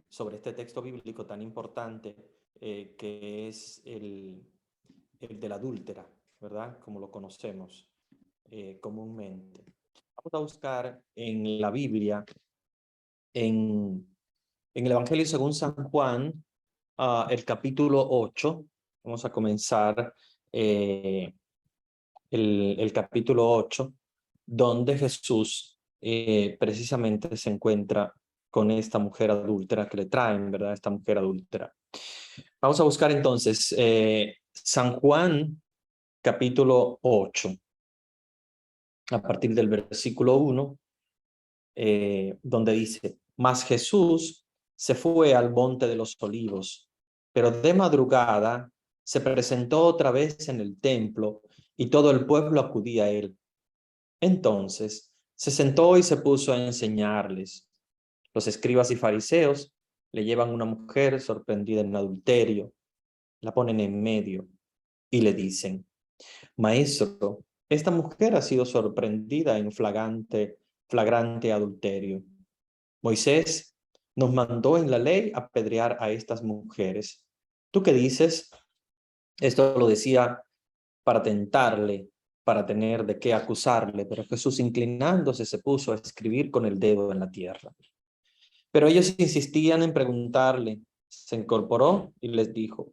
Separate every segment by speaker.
Speaker 1: sobre este texto bíblico tan importante que es el de la adúltera, ¿verdad? Como lo conocemos comúnmente. Vamos a buscar en la Biblia, en el Evangelio según San Juan, el capítulo 8. Vamos a comenzar el capítulo 8, donde Jesús precisamente se encuentra con esta mujer adúltera que le traen, ¿verdad? Esta mujer adúltera. Vamos a buscar entonces San Juan, capítulo 8, a partir del versículo 1, donde dice: Mas Jesús se fue al monte de los olivos, pero de madrugada se presentó otra vez en el templo y todo el pueblo acudía a él. Entonces se sentó y se puso a enseñarles. Los escribas y fariseos le llevan una mujer sorprendida en adulterio, la ponen en medio y le dicen: Maestro, esta mujer ha sido sorprendida en flagrante adulterio. Moisés nos mandó en la ley apedrear a estas mujeres. ¿Tú qué dices? Esto lo decía para tentarle, para tener de qué acusarle, pero Jesús, inclinándose, se puso a escribir con el dedo en la tierra. Pero ellos insistían en preguntarle. Se incorporó y les dijo: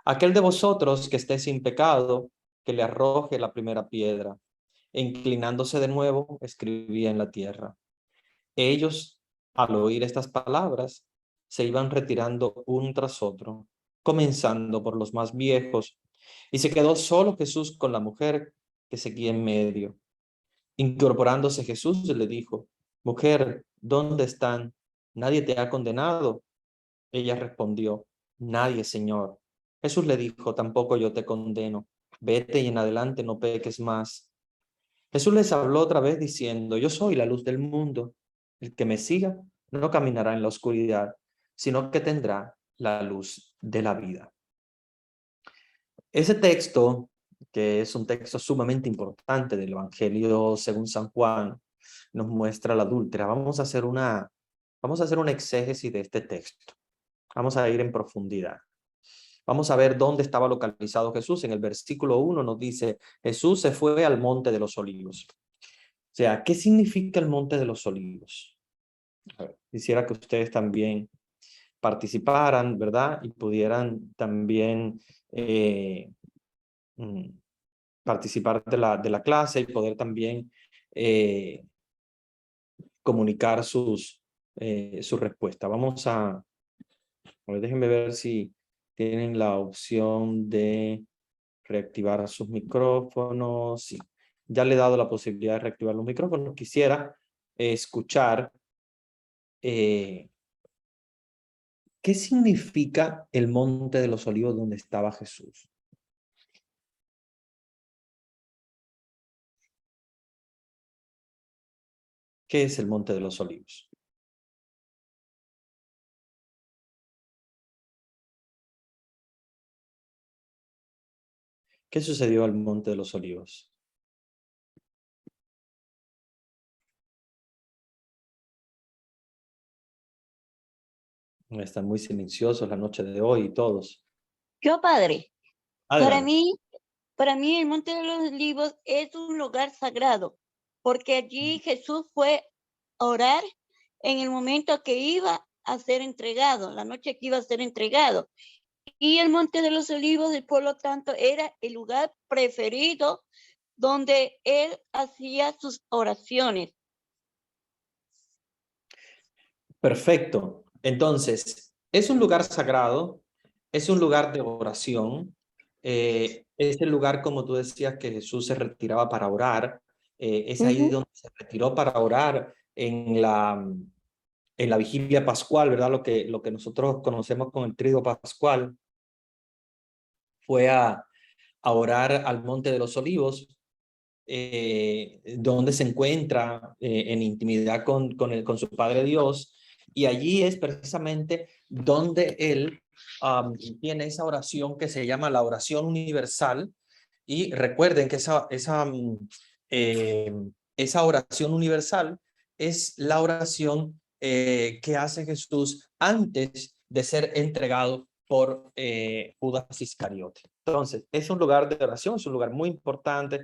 Speaker 1: Aquel de vosotros que esté sin pecado, que le arroje la primera piedra. E inclinándose de nuevo, escribía en la tierra. Ellos, al oír estas palabras, se iban retirando uno tras otro, comenzando por los más viejos, y se quedó solo Jesús con la mujer que seguía en medio. Incorporándose Jesús le dijo: Mujer, ¿dónde están? ¿Nadie te ha condenado? Ella respondió: Nadie, Señor. Jesús le dijo: Tampoco yo te condeno. Vete y en adelante no peques más. Jesús les habló otra vez diciendo: Yo soy la luz del mundo. El que me siga no caminará en la oscuridad, sino que tendrá la luz de la vida. Ese texto, que es un texto sumamente importante del Evangelio según San Juan, nos muestra la adúltera. Vamos a hacer una exégesis de este texto. Vamos a ir en profundidad. Vamos a ver dónde estaba localizado Jesús. En el versículo 1 nos dice: Jesús se fue al monte de los olivos. O sea, ¿qué significa el monte de los olivos? Quisiera que ustedes también participaran, ¿verdad? Y pudieran también participar de la clase y poder también comunicar su respuesta. Vamos a ver, déjenme ver si tienen la opción de reactivar sus micrófonos. Sí, ya le he dado la posibilidad de reactivar los micrófonos. Quisiera escuchar ¿qué significa el monte de los olivos donde estaba Jesús? ¿Qué es el monte de los olivos? ¿Qué sucedió al monte de los olivos? Están muy silenciosos la noche de hoy todos.
Speaker 2: Yo, padre,
Speaker 1: Adelante.
Speaker 2: para mí el Monte de los Olivos es un lugar sagrado, porque allí Jesús fue a orar en el momento que iba a ser entregado, la noche que iba a ser entregado. Y el Monte de los Olivos, por lo tanto, era el lugar preferido donde él hacía sus oraciones.
Speaker 1: Perfecto. Entonces, es un lugar sagrado, es un lugar de oración, es el lugar, como tú decías, que Jesús se retiraba para orar, es ahí
Speaker 2: Ujú.
Speaker 1: donde se retiró para orar en la vigilia pascual, ¿verdad? Lo que nosotros conocemos como el triduo pascual. Fue a orar al Monte de los Olivos, donde se encuentra en intimidad con su Padre Dios, y allí es precisamente donde él tiene esa oración que se llama la oración universal. Y recuerden que esa oración universal es la oración que hace Jesús antes de ser entregado por Judas Iscariote. Entonces, es un lugar de oración, es un lugar muy importante,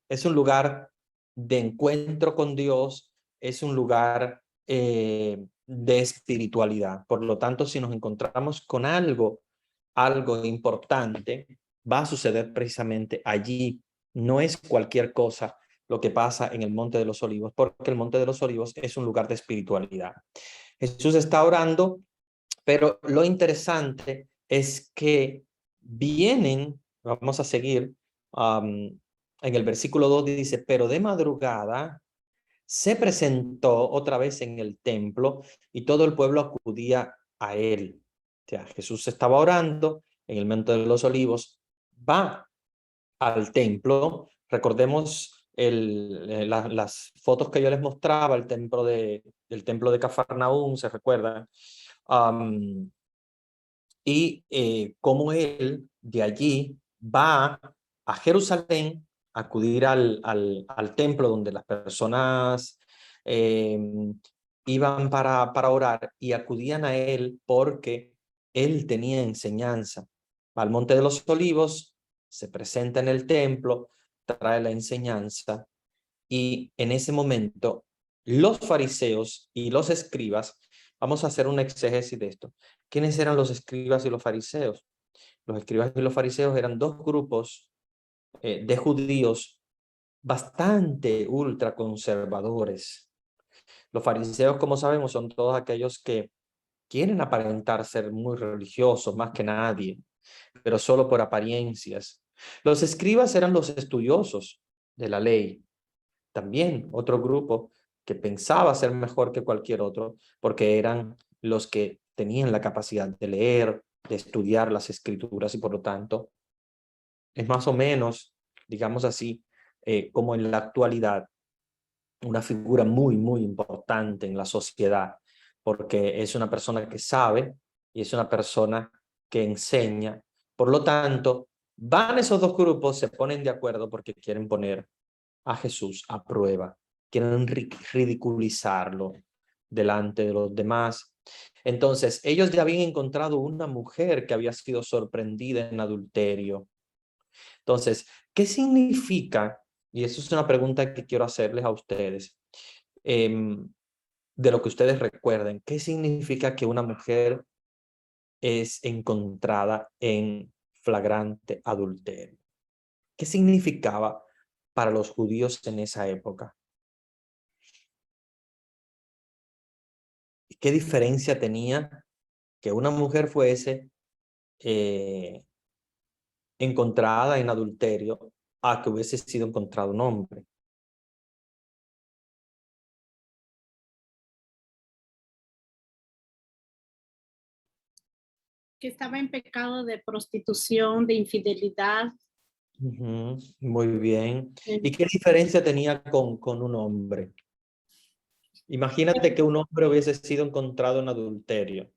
Speaker 1: es un lugar de encuentro con Dios, es un lugar de espiritualidad. Por lo tanto, si nos encontramos con algo importante, va a suceder precisamente allí. No es cualquier cosa lo que pasa en el Monte de los Olivos, porque el Monte de los Olivos es un lugar de espiritualidad. Jesús está orando, pero lo interesante es que vienen, vamos a seguir, en el versículo 2 dice, pero de madrugada se presentó otra vez en el templo y todo el pueblo acudía a él. O sea, Jesús estaba orando en el Monte de los Olivos, va al templo. Recordemos las fotos que yo les mostraba, el templo de Cafarnaúm, ¿se recuerda? Y cómo él de allí va a Jerusalén a acudir al templo donde las personas iban para orar y acudían a él porque él tenía enseñanza. Va al Monte de los Olivos, se presenta en el templo, trae la enseñanza y en ese momento los fariseos y los escribas, vamos a hacer una exégesis de esto. ¿Quiénes eran los escribas y los fariseos? Los escribas y los fariseos eran dos grupos de judíos bastante ultraconservadores. Los fariseos, como sabemos, son todos aquellos que quieren aparentar ser muy religiosos, más que nadie, pero solo por apariencias. Los escribas eran los estudiosos de la ley, también otro grupo que pensaba ser mejor que cualquier otro, porque eran los que tenían la capacidad de leer, de estudiar las escrituras y por lo tanto es más o menos, digamos así, como en la actualidad, una figura muy importante en la sociedad, porque es una persona que sabe y es una persona que enseña. Por lo tanto, van esos dos grupos, se ponen de acuerdo porque quieren poner a Jesús a prueba, quieren ridiculizarlo delante de los demás. Entonces, ellos ya habían encontrado una mujer que había sido sorprendida en adulterio. Entonces, ¿qué significa? Y eso es una pregunta que quiero hacerles a ustedes, de lo que ustedes recuerden. ¿Qué significa que una mujer es encontrada en flagrante adulterio? ¿Qué significaba para los judíos en esa época? ¿Qué diferencia tenía que una mujer fuese encontrada en adulterio a que hubiese sido encontrado un hombre?
Speaker 3: Que estaba en pecado de prostitución, de infidelidad.
Speaker 1: Muy bien. ¿Y qué diferencia tenía con un hombre? Imagínate que un hombre hubiese sido encontrado en adulterio.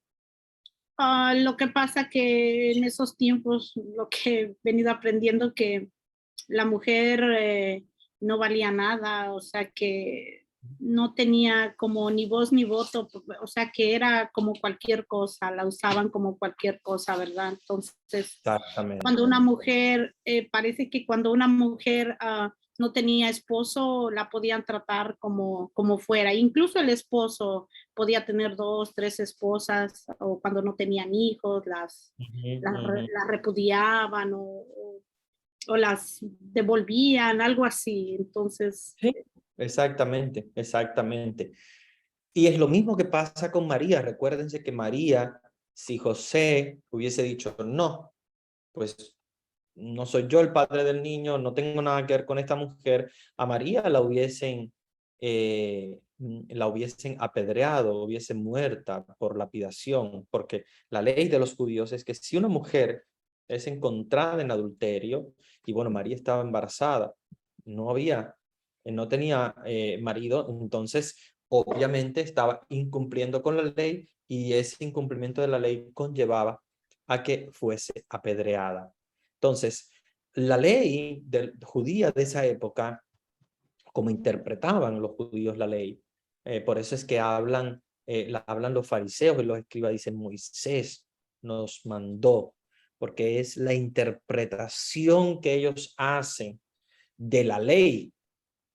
Speaker 3: Lo que pasa que en esos tiempos, lo que he venido aprendiendo, que la mujer no valía nada, o sea que no tenía como ni voz ni voto, o sea que era como cualquier cosa, la usaban como cualquier cosa, ¿verdad? Entonces,
Speaker 1: Exactamente.
Speaker 3: cuando una mujer, parece que cuando una mujer no tenía esposo, la podían tratar como fuera. Incluso el esposo podía tener 2, 3 esposas, o cuando no tenían hijos, las repudiaban o las devolvían, algo así. Entonces,
Speaker 1: Sí, exactamente. Y es lo mismo que pasa con María. Recuérdense que María, si José hubiese dicho no, pues no soy yo el padre del niño, no tengo nada que ver con esta mujer, a María la hubiesen apedreado, hubiese muerta por lapidación, porque la ley de los judíos es que si una mujer es encontrada en adulterio, y bueno, María estaba embarazada, no tenía marido, entonces obviamente estaba incumpliendo con la ley y ese incumplimiento de la ley conllevaba a que fuese apedreada. Entonces, la ley judía de esa época, como interpretaban los judíos la ley, por eso es que hablan hablan los fariseos y los escribas, dicen Moisés nos mandó, porque es la interpretación que ellos hacen de la ley,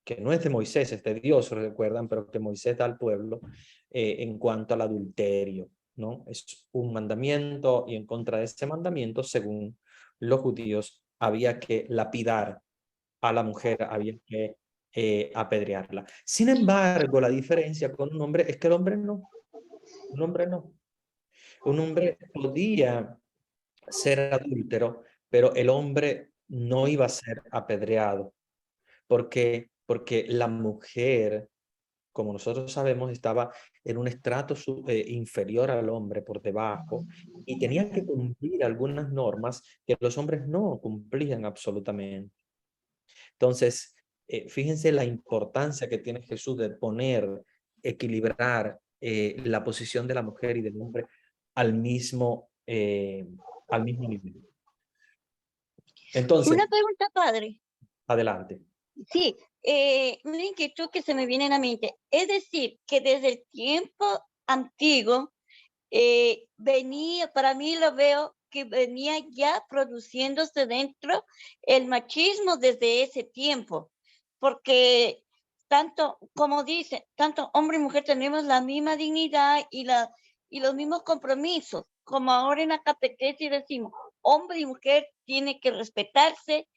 Speaker 1: que no es de Moisés, es de Dios, recuerdan, pero que Moisés da al pueblo en cuanto al adulterio, ¿no? Es un mandamiento y en contra de ese mandamiento, según los judíos, había que lapidar a la mujer, había que apedrearla. Sin embargo, la diferencia con un hombre es que el hombre no, un hombre no. Un hombre podía ser adúltero, pero el hombre no iba a ser apedreado, porque la mujer, como nosotros sabemos, estaba en un estrato inferior al hombre, por debajo, y tenía que cumplir algunas normas que los hombres no cumplían absolutamente. Entonces, fíjense la importancia que tiene Jesús de equilibrar la posición de la mujer y del hombre al mismo, al mismo nivel. Entonces,
Speaker 2: Una pregunta, padre.
Speaker 1: adelante.
Speaker 2: Sí, una inquietud que se me viene a la mente. Es decir, que desde el tiempo antiguo venía, para mí lo veo que venía ya produciéndose dentro el machismo desde ese tiempo, porque tanto, como dice, tanto hombre y mujer tenemos la misma dignidad y los mismos compromisos, como ahora en la catequesis decimos, hombre y mujer tienen que respetarse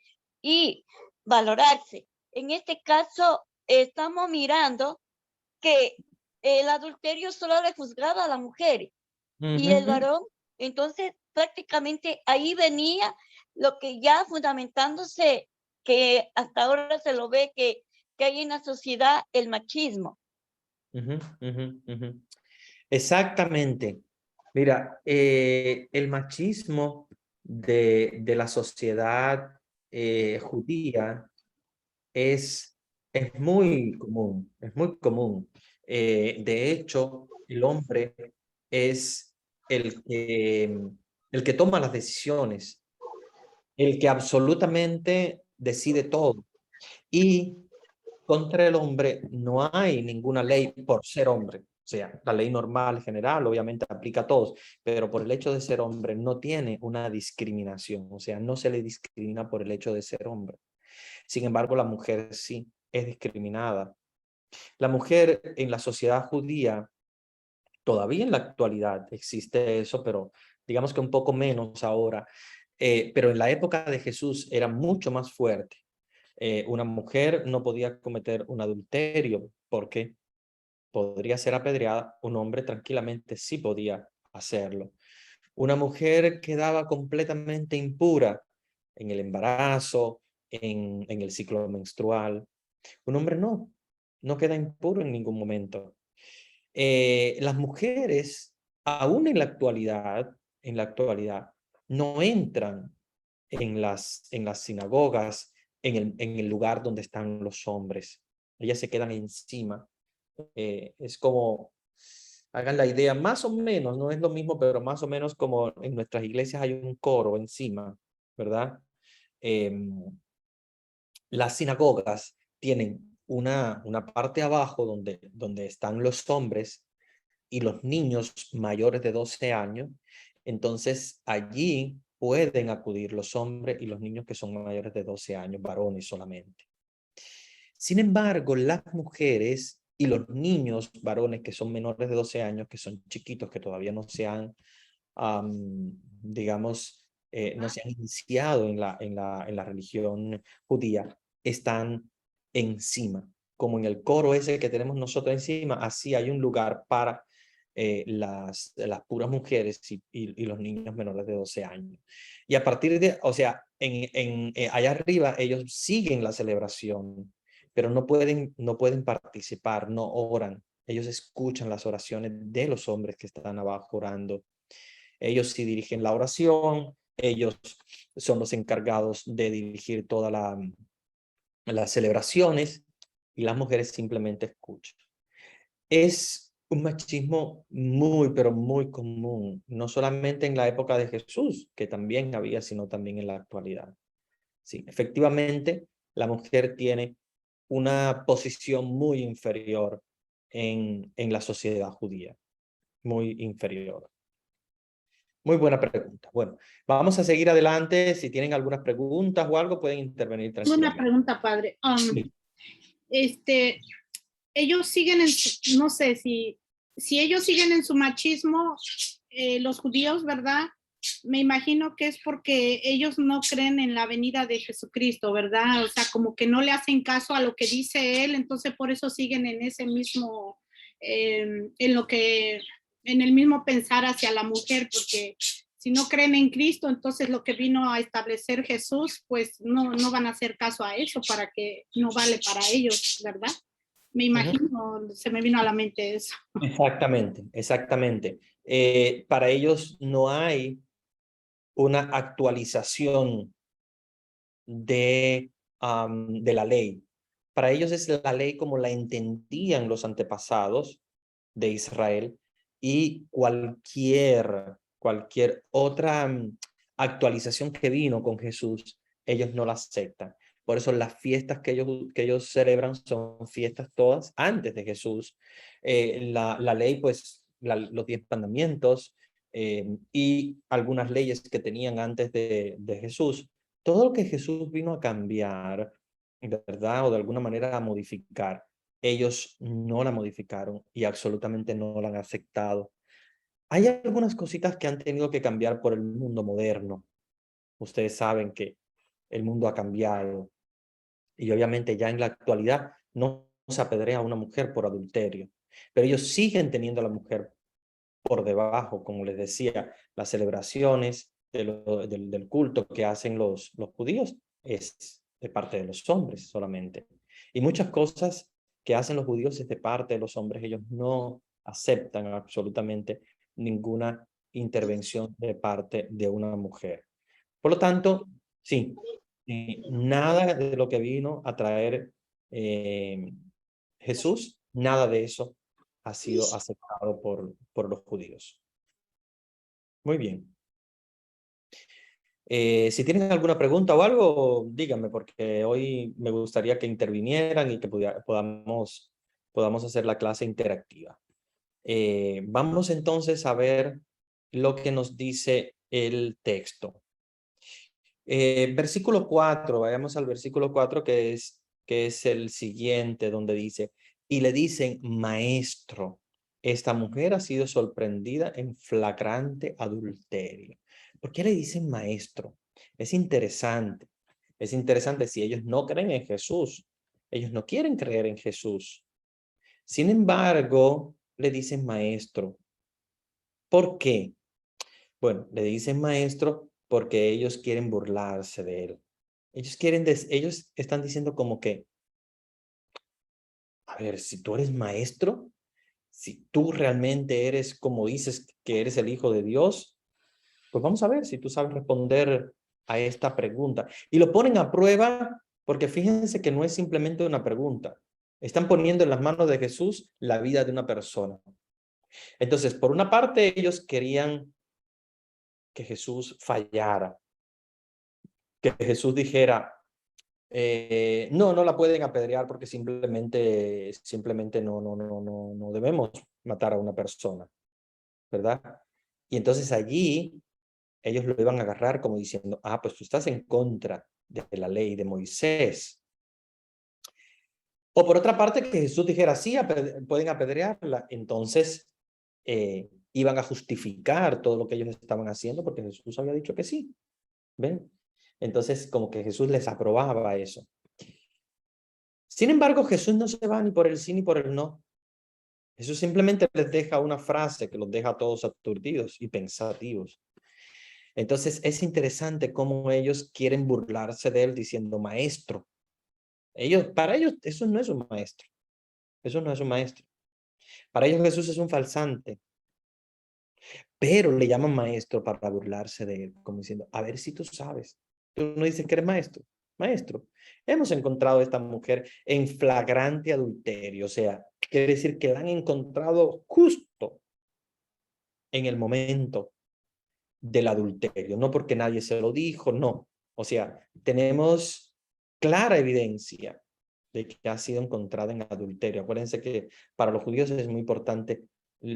Speaker 2: y valorarse. En este caso, estamos mirando que el adulterio solo le juzgaba a la mujer y el varón, entonces prácticamente ahí venía lo que ya fundamentándose, que hasta ahora se lo ve que hay en la sociedad el machismo.
Speaker 1: Exactamente. Mira, el machismo de la sociedad judía es muy común, es muy común. De hecho, el hombre es el que toma las decisiones, el que absolutamente decide todo. Y contra el hombre no hay ninguna ley por ser hombre. O sea, la ley normal general obviamente aplica a todos, pero por el hecho de ser hombre no tiene una discriminación. O sea, no se le discrimina por el hecho de ser hombre. Sin embargo, la mujer sí es discriminada. La mujer en la sociedad judía, todavía en la actualidad existe eso, pero digamos que un poco menos ahora. Pero en la época de Jesús era mucho más fuerte. Una mujer no podía cometer un adulterio porque podría ser apedreada, un hombre tranquilamente sí podía hacerlo. Una mujer quedaba completamente impura en el embarazo, en el ciclo menstrual. Un hombre no queda impuro en ningún momento. Las mujeres, aún en la actualidad, no entran en las sinagogas, en el lugar donde están los hombres. Ellas se quedan encima. Es como, hagan la idea, más o menos, no es lo mismo, pero más o menos como en nuestras iglesias hay un coro encima, ¿verdad? Las sinagogas tienen una parte abajo donde están los hombres y los niños mayores de 12 años. Entonces allí pueden acudir los hombres y los niños que son mayores de 12 años, varones solamente. Sin embargo, las mujeres y los niños varones que son menores de 12 años, que son chiquitos, que todavía no se han, digamos, no se han iniciado en la religión judía, están encima. Como en el coro ese que tenemos nosotros encima, así hay un lugar para las puras mujeres y los niños menores de 12 años. Y a partir de, o sea, allá arriba ellos siguen la celebración, pero no pueden participar, no oran. Ellos escuchan las oraciones de los hombres que están abajo orando. Ellos sí dirigen la oración, ellos son los encargados de dirigir todas las celebraciones y las mujeres simplemente escuchan. Es un machismo muy, pero muy común, no solamente en la época de Jesús, que también había, sino también en la actualidad. Sí, efectivamente, la mujer tiene una posición muy inferior en la sociedad judía. muy inferior. Muy buena pregunta. Bueno, vamos a seguir adelante. Si tienen algunas preguntas o algo, pueden intervenir
Speaker 3: Tengo una
Speaker 1: tranquilamente.
Speaker 3: pregunta, padre.
Speaker 1: Sí.
Speaker 3: Ellos siguen no sé si ellos siguen en su machismo, los judíos, ¿verdad? Me imagino que es porque ellos no creen en la venida de Jesucristo, ¿verdad? O sea, como que no le hacen caso a lo que dice él, entonces por eso siguen en ese mismo, en el mismo pensar hacia la mujer, porque si no creen en Cristo, entonces lo que vino a establecer Jesús, pues no van a hacer caso a eso, para que no vale para ellos, ¿verdad? Me imagino, se me vino a la mente eso.
Speaker 1: Exactamente, exactamente. Para ellos no hay una actualización de la ley. Para ellos es la ley como la entendían los antepasados de Israel, y cualquier otra actualización que vino con Jesús, ellos no la aceptan. Por eso las fiestas que ellos celebran son fiestas todas antes de Jesús. La ley, pues, los 10 mandamientos y algunas leyes que tenían antes de Jesús, todo lo que Jesús vino a cambiar, ¿verdad? O de alguna manera a modificar, ellos no la modificaron y absolutamente no la han aceptado. Hay algunas cositas que han tenido que cambiar por el mundo moderno. Ustedes saben que el mundo ha cambiado y obviamente ya en la actualidad no se apedrea a una mujer por adulterio, pero ellos siguen teniendo a la mujer por debajo, como les decía. Las celebraciones del culto que hacen los judíos es de parte de los hombres solamente. Y muchas cosas que hacen los judíos es de parte de los hombres. Ellos no aceptan absolutamente ninguna intervención de parte de una mujer. Por lo tanto, sí, nada de lo que vino a traer Jesús, nada de eso ha sido aceptado por los judíos. Muy bien. Si tienen alguna pregunta o algo, díganme, porque hoy me gustaría que intervinieran y que podamos hacer la clase interactiva. Vamos entonces a ver lo que nos dice el texto. Versículo 4, vayamos al versículo 4, que es el siguiente, donde dice, y le dicen, maestro, esta mujer ha sido sorprendida en flagrante adulterio. ¿Por qué le dicen maestro? Es interesante si ellos no creen en Jesús, ellos no quieren creer en Jesús. Sin embargo, le dicen maestro. ¿Por qué? Bueno, le dicen maestro porque ellos quieren burlarse de él. Ellos están diciendo como que, a ver, si tú eres maestro, si tú realmente eres como dices que eres el hijo de Dios, pues vamos a ver si tú sabes responder a esta pregunta. Y lo ponen a prueba porque fíjense que no es simplemente una pregunta. Están poniendo en las manos de Jesús la vida de una persona. Entonces, por una parte, ellos querían que Jesús fallara, que Jesús dijera, no la pueden apedrear porque simplemente no debemos matar a una persona, ¿verdad? Y entonces allí ellos lo iban a agarrar como diciendo, pues tú estás en contra de la ley de Moisés. O por otra parte, que Jesús dijera, sí, pueden apedrearla. Entonces iban a justificar todo lo que ellos estaban haciendo porque Jesús había dicho que sí. ¿Ven? Entonces como que Jesús les aprobaba eso. Sin embargo, Jesús no se va ni por el sí ni por el no. Jesús simplemente les deja una frase que los deja a todos aturdidos y pensativos. Entonces es interesante cómo ellos quieren burlarse de él diciendo maestro. Para ellos eso no es un maestro. Eso no es un maestro. Para ellos Jesús es un falsante. Pero le llaman maestro para burlarse de él, como diciendo, a ver si tú sabes. Tú no dices que eres maestro. Maestro, hemos encontrado a esta mujer en flagrante adulterio. O sea, quiere decir que la han encontrado justo en el momento del adulterio. No porque nadie se lo dijo, no. O sea, tenemos clara evidencia de que ha sido encontrada en adulterio. Acuérdense que para los judíos es muy importante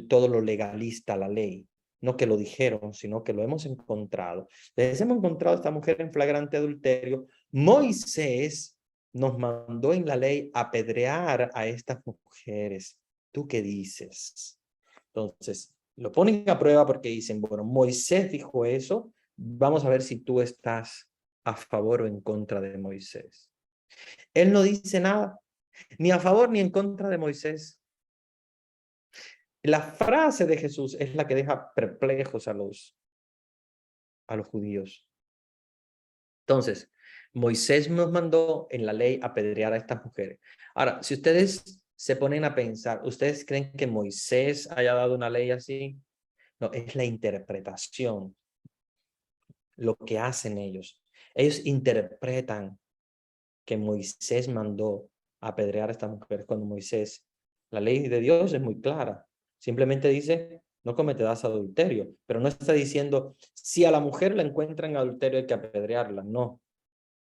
Speaker 1: todo lo legalista, la ley. No que lo dijeron, sino que lo hemos encontrado. Entonces hemos encontrado a esta mujer en flagrante adulterio. Moisés nos mandó en la ley apedrear a estas mujeres. ¿Tú qué dices? Entonces, lo ponen a prueba porque dicen, bueno, Moisés dijo eso, vamos a ver si tú estás a favor o en contra de Moisés. Él no dice nada, ni a favor ni en contra de Moisés. La frase de Jesús es la que deja perplejos a los judíos. Entonces, Moisés nos mandó en la ley apedrear a estas mujeres. Ahora, si ustedes se ponen a pensar, ¿ustedes creen que Moisés haya dado una ley así? No, es la interpretación, lo que hacen ellos. Ellos interpretan que Moisés mandó apedrear a estas mujeres cuando Moisés, la ley de Dios es muy clara. Simplemente dice, no cometerás adulterio, pero no está diciendo, si a la mujer la encuentran en adulterio hay que apedrearla. No.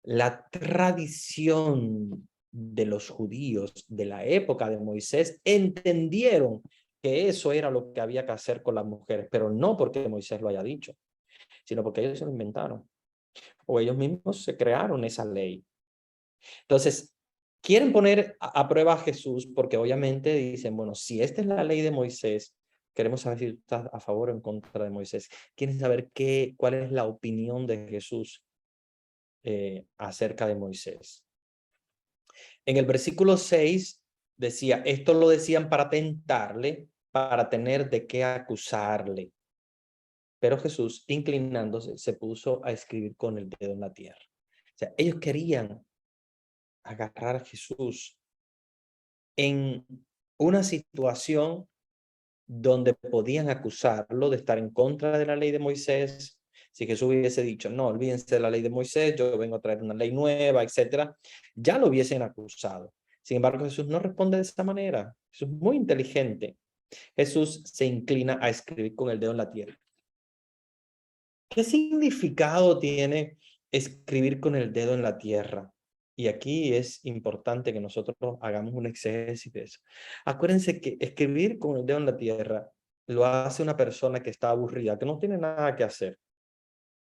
Speaker 1: La tradición de los judíos de la época de Moisés entendieron que eso era lo que había que hacer con las mujeres, pero no porque Moisés lo haya dicho, sino porque ellos se lo inventaron o ellos mismos se crearon esa ley. Entonces, quieren poner a prueba a Jesús porque obviamente dicen, bueno, si esta es la ley de Moisés, queremos saber si tú estás a favor o en contra de Moisés. Quieren saber cuál es la opinión de Jesús acerca de Moisés. En el versículo 6 decía, esto lo decían para tentarle, para tener de qué acusarle. Pero Jesús, inclinándose, se puso a escribir con el dedo en la tierra. O sea, ellos querían agarrar a Jesús en una situación donde podían acusarlo de estar en contra de la ley de Moisés. Si Jesús hubiese dicho, no, olvídense de la ley de Moisés, yo vengo a traer una ley nueva, etcétera, ya lo hubiesen acusado. Sin embargo, Jesús no responde de esta manera. Jesús es muy inteligente. Jesús se inclina a escribir con el dedo en la tierra. ¿Qué significado tiene escribir con el dedo en la tierra? Y aquí es importante que nosotros hagamos un exégesis de eso. Acuérdense que escribir con el dedo en la tierra lo hace una persona que está aburrida, que no tiene nada que hacer.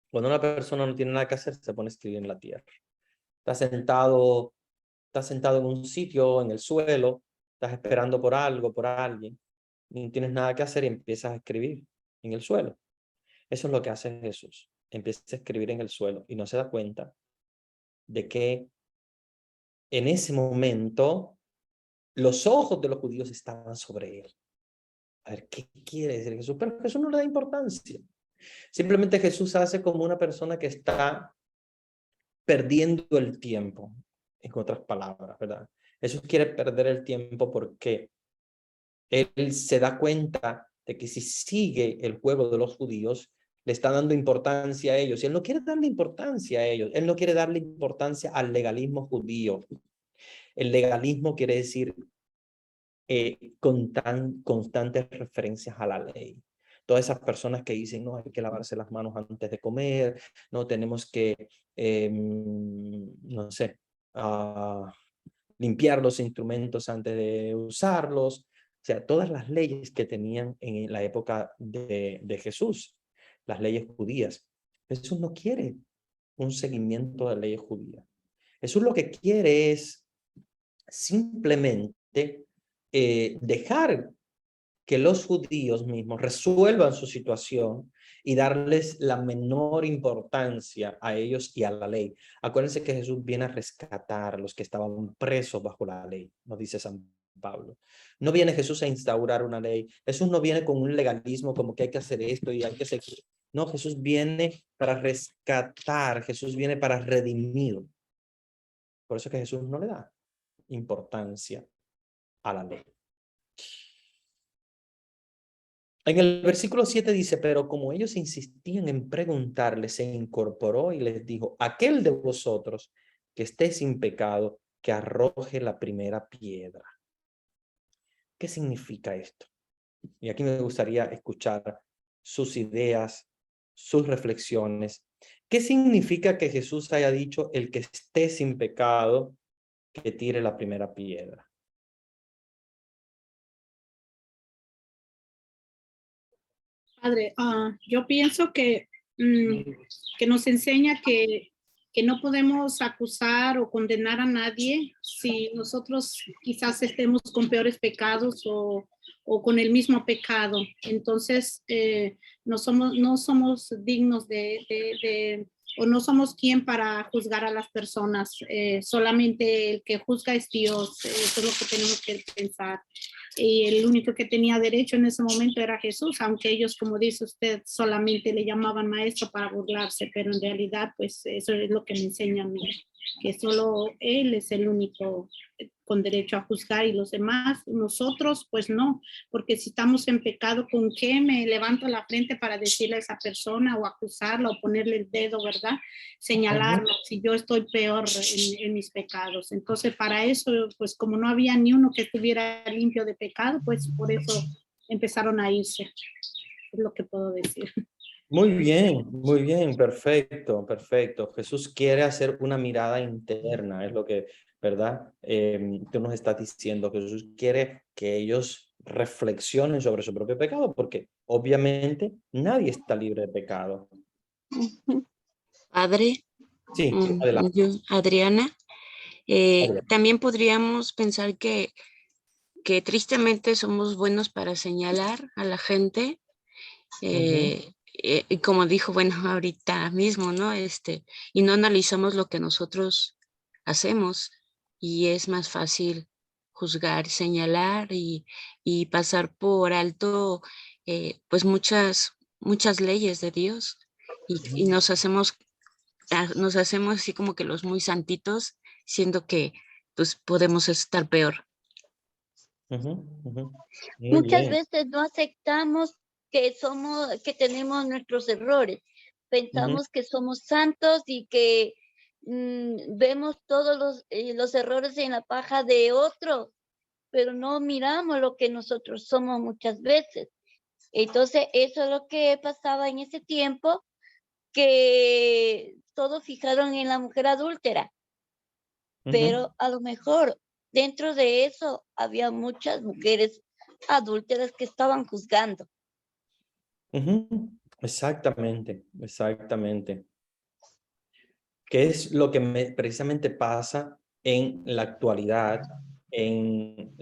Speaker 1: Cuando una persona no tiene nada que hacer, se pone a escribir en la tierra. Estás sentado en un sitio, en el suelo, estás esperando por algo, por alguien, no tienes nada que hacer y empiezas a escribir en el suelo. Eso es lo que hace Jesús. Empieza a escribir en el suelo y no se da cuenta de que en ese momento los ojos de los judíos estaban sobre él. A ver, ¿qué quiere decir Jesús? Pero Jesús no le da importancia. Simplemente Jesús hace como una persona que está perdiendo el tiempo, en otras palabras, ¿verdad? Jesús quiere perder el tiempo porque él se da cuenta de que si sigue el juego de los judíos, le está dando importancia a ellos. Y él no quiere darle importancia a ellos. Él no quiere darle importancia al legalismo judío. El legalismo quiere decir constantes referencias a la ley. Todas esas personas que dicen, no, hay que lavarse las manos antes de comer, no tenemos que, no sé, limpiar los instrumentos antes de usarlos. O sea, todas las leyes que tenían en la época de Jesús, las leyes judías. Jesús no quiere un seguimiento de leyes judías. Jesús lo que quiere es simplemente dejar que los judíos mismos resuelvan su situación y darles la menor importancia a ellos y a la ley. Acuérdense que Jesús viene a rescatar a los que estaban presos bajo la ley, nos dice San Pablo. No viene Jesús a instaurar una ley. Jesús no viene con un legalismo como que hay que hacer esto y hay que seguir. No, Jesús viene para rescatar, Jesús viene para redimir. Por eso es que Jesús no le da importancia a la ley. En el versículo 7 dice, pero como ellos insistían en preguntarle, se incorporó y les dijo, aquel de vosotros que esté sin pecado, que arroje la primera piedra. ¿Qué significa esto? Y aquí me gustaría escuchar sus ideas, sus reflexiones. ¿Qué significa que Jesús haya dicho, el que esté sin pecado, que tire la primera piedra?
Speaker 3: Padre, yo pienso que nos enseña que no podemos acusar o condenar a nadie si nosotros quizás estemos con peores pecados o con el mismo pecado. Entonces, no somos dignos o no somos quien para juzgar a las personas. Solamente el que juzga es Dios. Eso es lo que tenemos que pensar. Y el único que tenía derecho en ese momento era Jesús, aunque ellos, como dice usted, solamente le llamaban maestro para burlarse, pero en realidad, pues eso es lo que me enseña a mí, que solo Él es el único con derecho a juzgar y los demás, nosotros, pues no, porque si estamos en pecado, ¿con qué me levanto la frente para decirle a esa persona o acusarla o ponerle el dedo, verdad? Señalarlo, si yo estoy peor en mis pecados. Entonces, para eso, pues como no había ni uno que estuviera limpio de pecado, pues por eso empezaron a irse, es lo que puedo decir.
Speaker 1: Muy bien, perfecto, perfecto. Jesús quiere hacer una mirada interna, es lo que, ¿verdad? Tú nos estás diciendo. Jesús quiere que ellos reflexionen sobre su propio pecado, porque obviamente nadie está libre de pecado.
Speaker 4: Padre,
Speaker 1: Sí, adelante.
Speaker 4: Adriana,
Speaker 1: Adelante.
Speaker 4: también podríamos pensar que tristemente somos buenos para señalar a la gente, y como dijo, bueno, ahorita mismo, ¿no? Y no analizamos lo que nosotros hacemos, y es más fácil juzgar, señalar y pasar por alto, pues muchas leyes de Dios, y nos hacemos así como que los muy santitos, siendo que pues podemos estar peor.
Speaker 1: Muy
Speaker 2: Muchas
Speaker 1: bien.
Speaker 2: veces no aceptamos que tenemos nuestros errores. Pensamos que somos santos y que vemos todos los errores en la paja de otros, pero no miramos lo que nosotros somos muchas veces. Entonces, eso es lo que pasaba en ese tiempo, que todos fijaron en la mujer adúltera, pero a lo mejor dentro de eso había muchas mujeres adúlteras que estaban juzgando.
Speaker 1: Exactamente, exactamente. ¿Qué es lo que precisamente pasa en la actualidad, en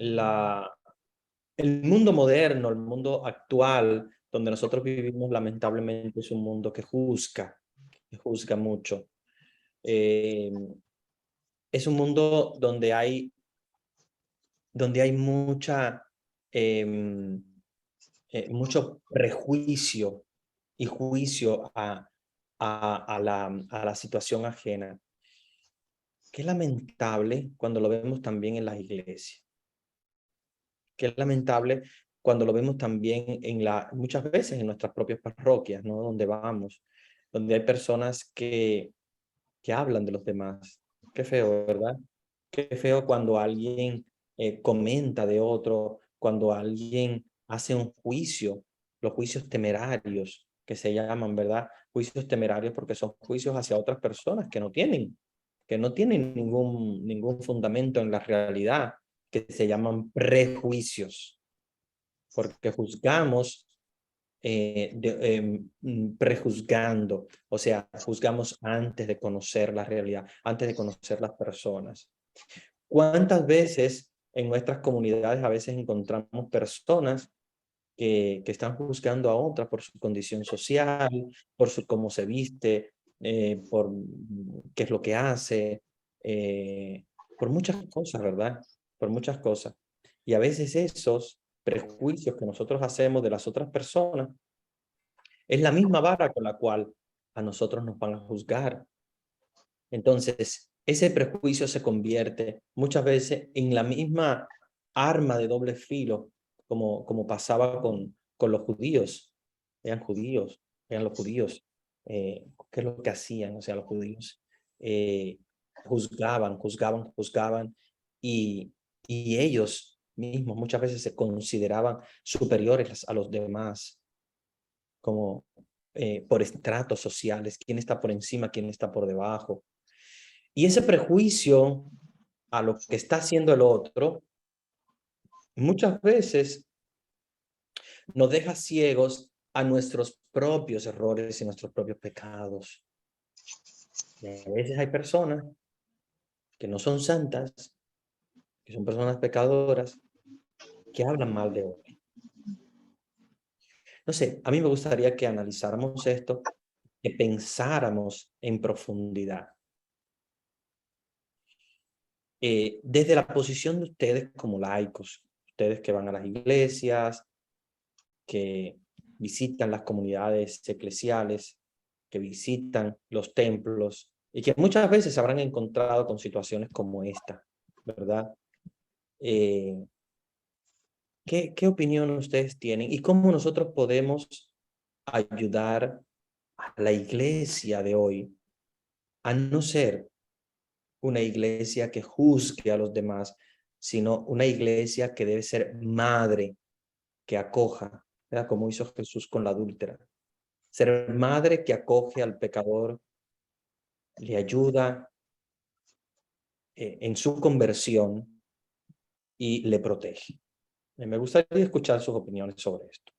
Speaker 1: el mundo moderno, el mundo actual, donde nosotros vivimos? Lamentablemente es un mundo que juzga mucho. Es un mundo donde hay mucho prejuicio y juicio a la situación ajena. Qué lamentable cuando lo vemos también en las iglesias. Qué lamentable cuando lo vemos también muchas veces en nuestras propias parroquias, ¿no? Donde vamos, donde hay personas que hablan de los demás. Qué feo, ¿verdad? Qué feo cuando alguien comenta de otro, cuando alguien hace un juicio, los juicios temerarios que se llaman, ¿verdad? Juicios temerarios porque son juicios hacia otras personas que no tienen ningún fundamento en la realidad, que se llaman prejuicios, porque juzgamos prejuzgando, o sea, juzgamos antes de conocer la realidad, antes de conocer las personas. ¿Cuántas veces en nuestras comunidades a veces encontramos personas que están juzgando a otras por su condición social, por cómo se viste, por qué es lo que hace, por muchas cosas, ¿verdad? Por muchas cosas. Y a veces esos prejuicios que nosotros hacemos de las otras personas es la misma vara con la cual a nosotros nos van a juzgar. Entonces, ese prejuicio se convierte muchas veces en la misma arma de doble filo, como pasaba con los judíos. Eran los judíos. ¿Qué es lo que hacían? O sea, los judíos juzgaban, y ellos mismos muchas veces se consideraban superiores a los demás, como por estratos sociales, quién está por encima, quién está por debajo. Y ese prejuicio a lo que está haciendo el otro, muchas veces nos deja ciegos a nuestros propios errores y nuestros propios pecados. Y a veces hay personas que no son santas, que son personas pecadoras, que hablan mal de otros. No sé, a mí me gustaría que analizáramos esto, que pensáramos en profundidad. Desde la posición de ustedes como laicos, ustedes que van a las iglesias, que visitan las comunidades eclesiales, que visitan los templos, y que muchas veces se habrán encontrado con situaciones como esta, ¿verdad? ¿Qué opinión ustedes tienen? ¿Y cómo nosotros podemos ayudar a la iglesia de hoy a no ser una iglesia que juzgue a los demás, sino una iglesia que debe ser madre, que acoja, ¿verdad? Como hizo Jesús con la adúltera? Ser madre que acoge al pecador, le ayuda en su conversión y le protege. Me gustaría escuchar sus opiniones sobre esto.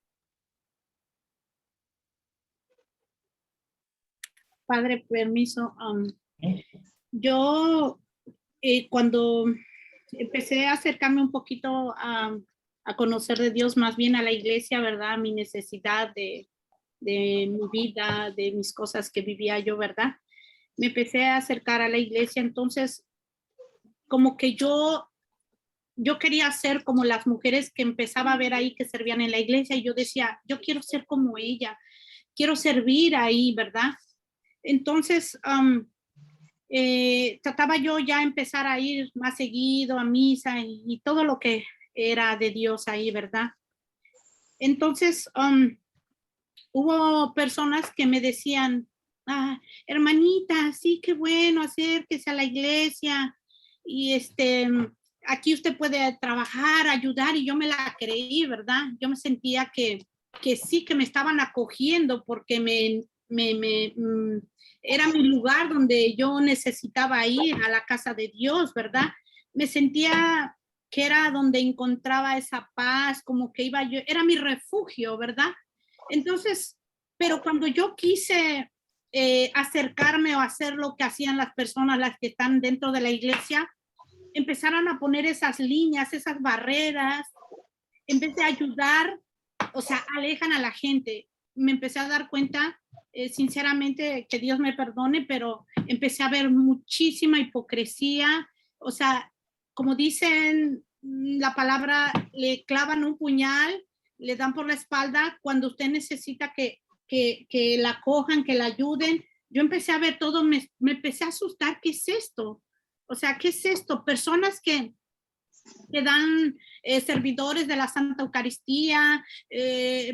Speaker 3: Padre, permiso. Yo cuando empecé a acercarme un poquito a conocer de Dios, más bien a la iglesia, ¿verdad? Mi necesidad de mi vida, de mis cosas que vivía yo, ¿verdad? Me empecé a acercar a la iglesia, entonces como que yo quería ser como las mujeres que empezaba a ver ahí que servían en la iglesia y yo decía, yo quiero ser como ella, quiero servir ahí, ¿verdad? Entonces, trataba yo ya empezar a ir más seguido a misa y todo lo que era de Dios ahí, ¿verdad? Entonces, hubo personas que me decían, hermanita, sí, qué bueno, acérquese a la iglesia y aquí usted puede trabajar, ayudar, y yo me la creí, ¿verdad? Yo me sentía que sí, que me estaban acogiendo porque era mi lugar donde yo necesitaba ir a la casa de Dios, ¿verdad? Me sentía que era donde encontraba esa paz, como que iba yo, era mi refugio, ¿verdad? Entonces, pero cuando yo quise acercarme o hacer lo que hacían las personas, las que están dentro de la iglesia, empezaron a poner esas líneas, esas barreras, en vez de ayudar, o sea, alejan a la gente. Me empecé a dar cuenta, sinceramente, que Dios me perdone, pero empecé a ver muchísima hipocresía, o sea, como dicen la palabra, le clavan un puñal, le dan por la espalda cuando usted necesita que la cojan, que la ayuden. Yo empecé a ver todo, me empecé a asustar, ¿qué es esto? O sea, ¿qué es esto? Personas que dan servidores de la Santa Eucaristía,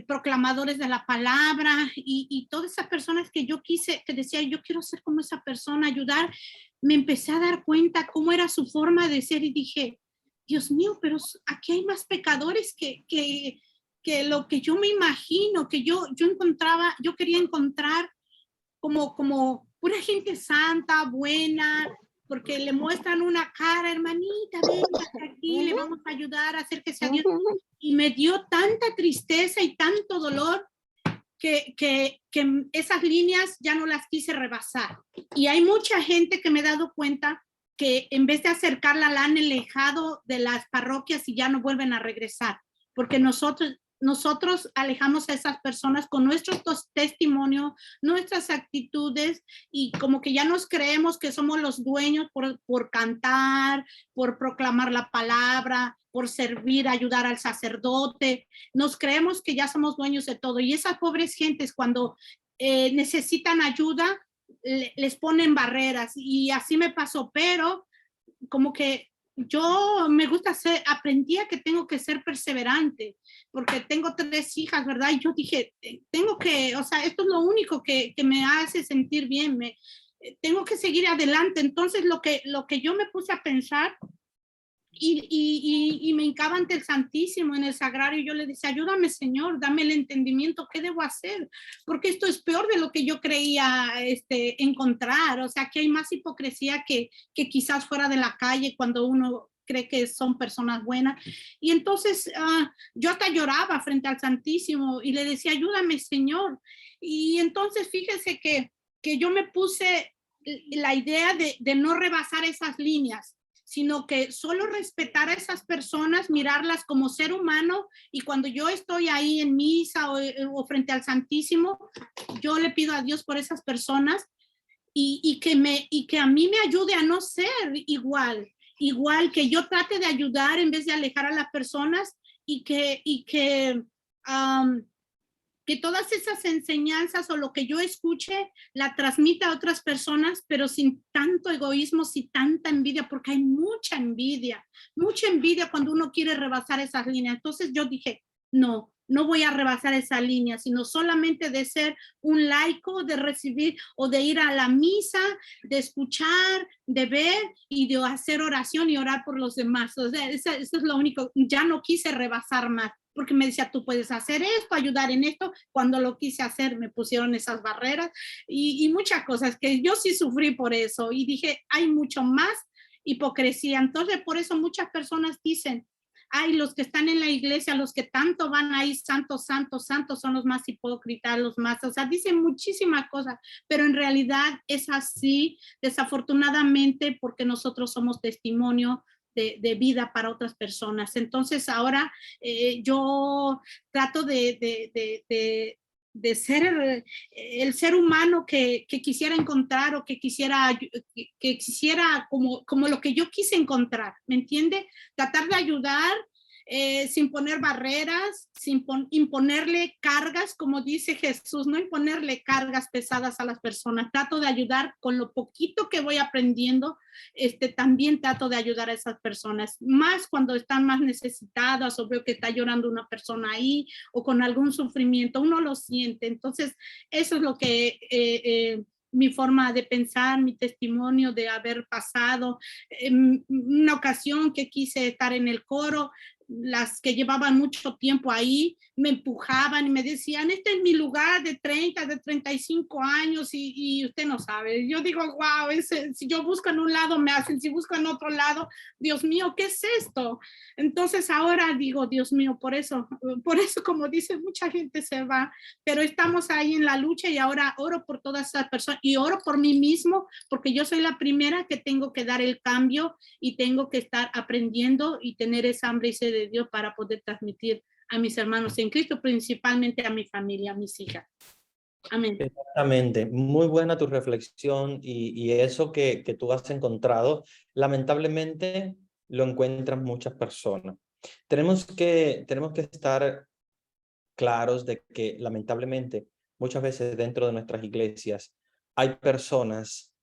Speaker 3: proclamadores de la palabra y todas esas personas que yo quise, que decía, yo quiero ser como esa persona, ayudar, me empecé a dar cuenta cómo era su forma de ser y dije, Dios mío, pero aquí hay más pecadores que lo que yo me imagino, que yo encontraba, yo quería encontrar como pura gente santa, buena, porque le muestran una cara, hermanita, venga aquí, le vamos a ayudar a hacer que sea Dios. Y me dio tanta tristeza y tanto dolor que esas líneas ya no las quise rebasar. Y hay mucha gente que me he dado cuenta que en vez de acercarla, la han alejado de las parroquias y ya no vuelven a regresar, porque nosotros alejamos a esas personas con nuestro testimonio, nuestras actitudes, y como que ya nos creemos que somos los dueños por cantar, por proclamar la palabra, por servir, ayudar al sacerdote. Nos creemos que ya somos dueños de todo. Y esas pobres gentes cuando necesitan ayuda, les ponen barreras. Y así me pasó, pero como que yo me gusta aprendí a que tengo que ser perseverante, porque tengo 3 hijas, ¿verdad? Y yo dije, tengo que, o sea, esto es lo único que me hace sentir bien, tengo que seguir adelante. Entonces lo que yo me puse a pensar y me hincaba ante el Santísimo en el Sagrario, y yo le decía, ayúdame, Señor, dame el entendimiento, ¿qué debo hacer? Porque esto es peor de lo que yo creía encontrar. O sea, que hay más hipocresía que quizás fuera de la calle, cuando uno cree que son personas buenas. Y entonces yo hasta lloraba frente al Santísimo y le decía, ayúdame, Señor. Y entonces fíjese que yo me puse la idea de no rebasar esas líneas, sino que solo respetar a esas personas, mirarlas como ser humano, y cuando yo estoy ahí en misa o frente al Santísimo, yo le pido a Dios por esas personas y que a mí me ayude a no ser igual, que yo trate de ayudar en vez de alejar a las personas, y que todas esas enseñanzas o lo que yo escuche la transmita a otras personas, pero sin tanto egoísmo, sin tanta envidia, porque hay mucha envidia cuando uno quiere rebasar esas líneas. Entonces yo dije, no voy a rebasar esa línea, sino solamente de ser un laico, de recibir o de ir a la misa, de escuchar, de ver y de hacer oración y orar por los demás. O sea, eso es lo único. Ya no quise rebasar más, porque me decía, tú puedes hacer esto, ayudar en esto. Cuando lo quise hacer, me pusieron esas barreras y muchas cosas que yo sí sufrí por eso. Y dije, hay mucho más hipocresía. Entonces, por eso muchas personas dicen, ay, los que están en la iglesia, los que tanto van ahí, santos, santos, santos, son los más hipócritas, los más, o sea, dicen muchísimas cosas, pero en realidad es así, desafortunadamente, porque nosotros somos testimonio de vida para otras personas. Entonces ahora yo trato de ser el ser humano que quisiera encontrar, o que quisiera como lo que yo quise encontrar, ¿me entiende? Tratar de ayudar sin poner barreras, sin imponerle cargas, como dice Jesús, no imponerle cargas pesadas a las personas. Trato de ayudar con lo poquito que voy aprendiendo. También trato de ayudar a esas personas, más cuando están más necesitadas, o veo que está llorando una persona ahí o con algún sufrimiento, uno lo siente. Entonces eso es lo que mi forma de pensar, mi testimonio de haber pasado. En una ocasión que quise estar en el coro, las que llevaban mucho tiempo ahí me empujaban y me decían, este es mi lugar de 30, de 35 años y usted no sabe. Yo digo, wow, si yo busco en un lado me hacen, si busco en otro lado, Dios mío, ¿qué es esto? Entonces ahora digo, Dios mío, por eso como dice, mucha gente se va, pero estamos ahí en la lucha, y ahora oro por todas esas personas y oro por mí mismo, porque yo soy la primera que tengo que dar el cambio y tengo que estar aprendiendo y tener esa hambre y sed de Dios para poder transmitir a mis hermanos en Cristo, principalmente a mi familia, a mis hijas. Amén.
Speaker 1: Exactamente, muy buena tu reflexión, y eso que tú has encontrado, lamentablemente lo encuentran muchas personas. Tenemos que estar claros de que lamentablemente muchas veces dentro de nuestras iglesias hay personas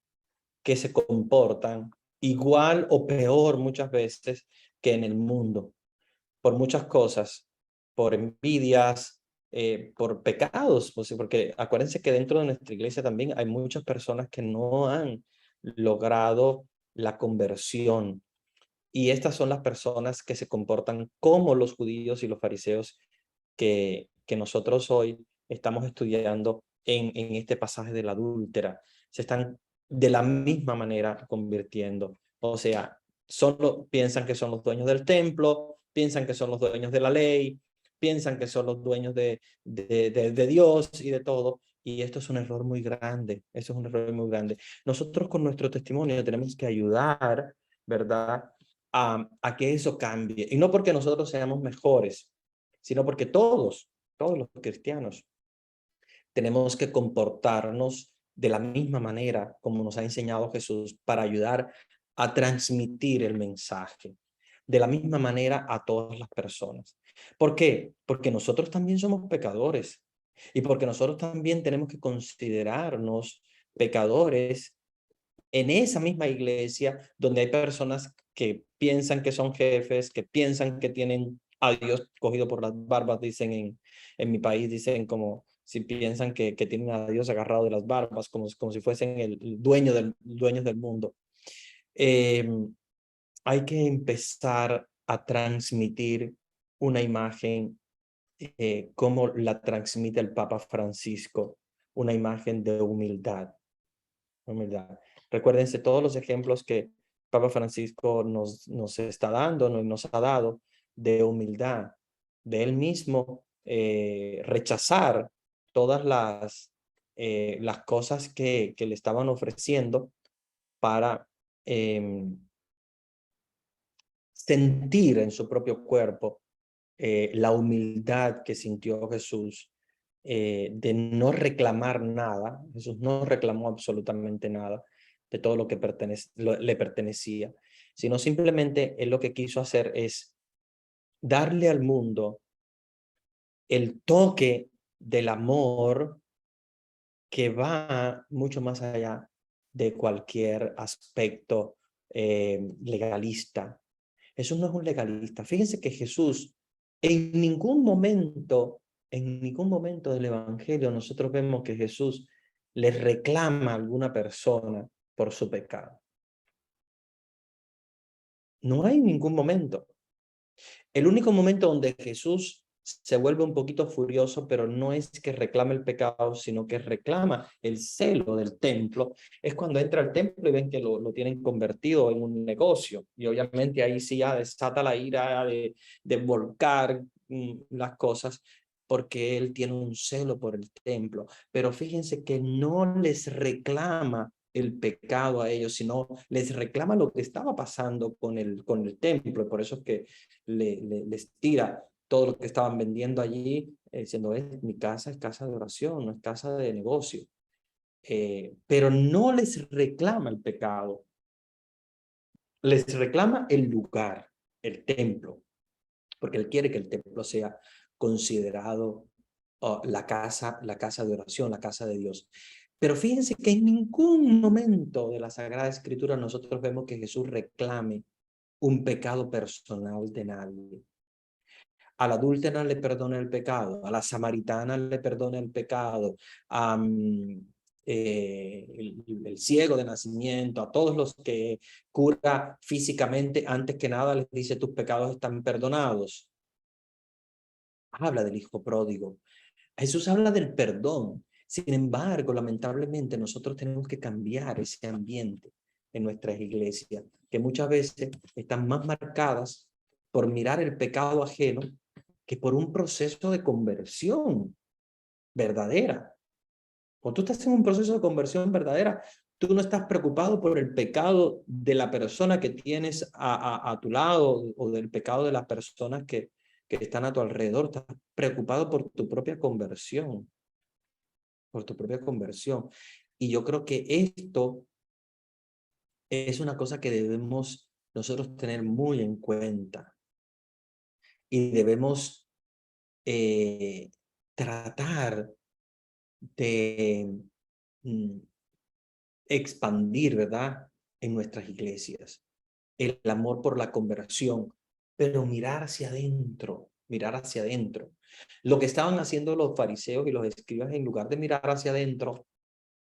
Speaker 1: que se comportan igual o peor muchas veces que en el mundo, por muchas cosas, por envidias, por pecados, pues, porque acuérdense que dentro de nuestra iglesia también hay muchas personas que no han logrado la conversión, y estas son las personas que se comportan como los judíos y los fariseos que nosotros hoy estamos estudiando en este pasaje de la adúltera. Se están de la misma manera convirtiendo. O sea, piensan que son los dueños del templo, piensan que son los dueños de la ley, piensan que son los dueños de Dios y de todo. Y esto es un error muy grande. Eso es un error muy grande. Nosotros con nuestro testimonio tenemos que ayudar, ¿verdad?, a que eso cambie. Y no porque nosotros seamos mejores, sino porque todos los cristianos tenemos que comportarnos de la misma manera como nos ha enseñado Jesús, para ayudar a transmitir el mensaje de la misma manera a todas las personas. ¿Por qué? Porque nosotros también somos pecadores, y porque nosotros también tenemos que considerarnos pecadores en esa misma iglesia donde hay personas que piensan que son jefes, que piensan que tienen a Dios cogido por las barbas, dicen en mi país, dicen como si piensan que tienen a Dios agarrado de las barbas, como si fuesen el dueño del mundo. Hay que empezar a transmitir una imagen como la transmite el Papa Francisco, una imagen de humildad. Humildad. Recuérdense todos los ejemplos que Papa Francisco nos está dando, nos ha dado de humildad, de él mismo rechazar todas las cosas que le estaban ofreciendo para sentir en su propio cuerpo la humildad que sintió Jesús de no reclamar nada. Jesús no reclamó absolutamente nada de todo lo que le pertenecía, sino simplemente él lo que quiso hacer es darle al mundo el toque del amor que va mucho más allá de cualquier aspecto legalista. Jesús no es un legalista. Fíjense que Jesús en ningún momento del Evangelio nosotros vemos que Jesús le reclama a alguna persona por su pecado. No hay ningún momento. El único momento donde Jesús se vuelve un poquito furioso, pero no es que reclame el pecado, sino que reclama el celo del templo, es cuando entra al templo y ven que lo tienen convertido en un negocio. Y obviamente ahí sí ya desata la ira de volcar las cosas, porque él tiene un celo por el templo. Pero fíjense que no les reclama el pecado a ellos, sino les reclama lo que estaba pasando con el templo. Por eso es que les tira todo lo que estaban vendiendo allí, diciendo, mi casa es casa de oración, no es casa de negocio. Pero no les reclama el pecado, les reclama el lugar, el templo, porque él quiere que el templo sea considerado la casa de oración, la casa de Dios. Pero fíjense que en ningún momento de la Sagrada Escritura nosotros vemos que Jesús reclame un pecado personal de nadie. A la adúltera le perdona el pecado, a la samaritana le perdona el pecado, el ciego de nacimiento, a todos los que cura físicamente, antes que nada les dice tus pecados están perdonados. Habla del hijo pródigo. Jesús habla del perdón. Sin embargo, lamentablemente nosotros tenemos que cambiar ese ambiente en nuestras iglesias, que muchas veces están más marcadas por mirar el pecado ajeno que por un proceso de conversión verdadera. Cuando tú estás en un proceso de conversión verdadera, tú no estás preocupado por el pecado de la persona que tienes a tu lado o del pecado de las personas que están a tu alrededor. Estás preocupado por tu propia conversión. Por tu propia conversión. Y yo creo que esto es una cosa que debemos nosotros tener muy en cuenta. Y debemos tratar de expandir, ¿verdad?, en nuestras iglesias el amor por la conversión, pero mirar hacia adentro, mirar hacia adentro. Lo que estaban haciendo los fariseos y los escribas, en lugar de mirar hacia adentro,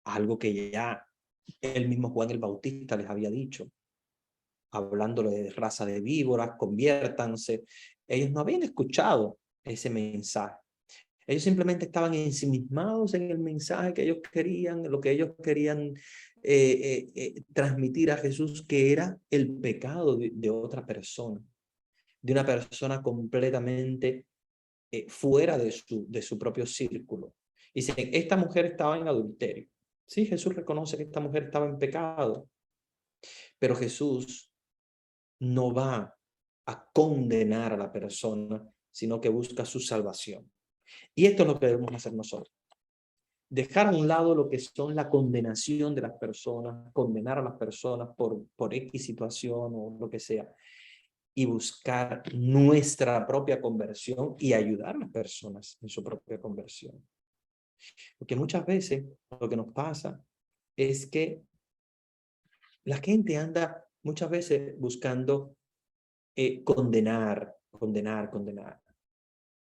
Speaker 1: algo que ya el mismo Juan el Bautista les había dicho, hablándole de raza de víboras, conviértanse. Ellos no habían escuchado ese mensaje. Ellos simplemente estaban ensimismados en el mensaje que ellos querían, lo que ellos querían transmitir a Jesús, que era el pecado de otra persona, de una persona completamente fuera de su propio círculo. Dicen, esta mujer estaba en adulterio. Sí, Jesús reconoce que esta mujer estaba en pecado, pero Jesús no va a condenar a la persona, sino que busca su salvación. Y esto es lo que debemos hacer nosotros. Dejar a un lado lo que son la condenación de las personas, condenar a las personas por X situación o lo que sea, y buscar nuestra propia conversión y ayudar a las personas en su propia conversión. Porque muchas veces lo que nos pasa es que la gente anda muchas veces buscando condenar.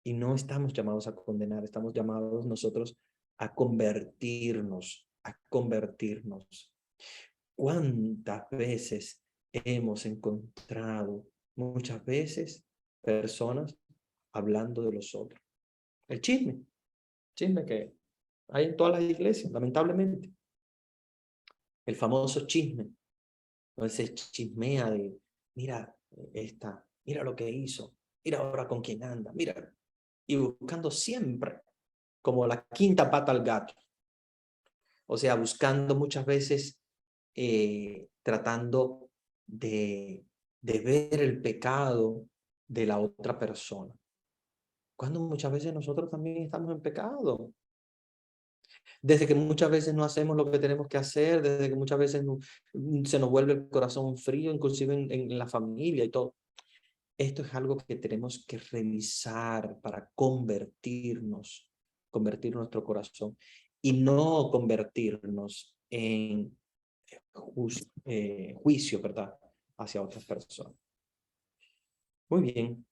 Speaker 1: Y no estamos llamados a condenar, estamos llamados nosotros a convertirnos, ¿Cuántas veces hemos encontrado, muchas veces, personas hablando de los otros? El chisme que hay en todas las iglesias, lamentablemente. El famoso chisme. Entonces se chismea de, mira esta, mira lo que hizo, mira ahora con quién anda, mira. Y buscando siempre como la quinta pata al gato. O sea, buscando muchas veces, tratando de ver el pecado de la otra persona. Cuando muchas veces nosotros también estamos en pecado. Desde que muchas veces no hacemos lo que tenemos que hacer, desde que muchas veces se nos vuelve el corazón frío, inclusive en la familia y todo. Esto es algo que tenemos que revisar para convertir nuestro corazón y no convertirnos en juicio, ¿verdad? Hacia otras personas. Muy bien,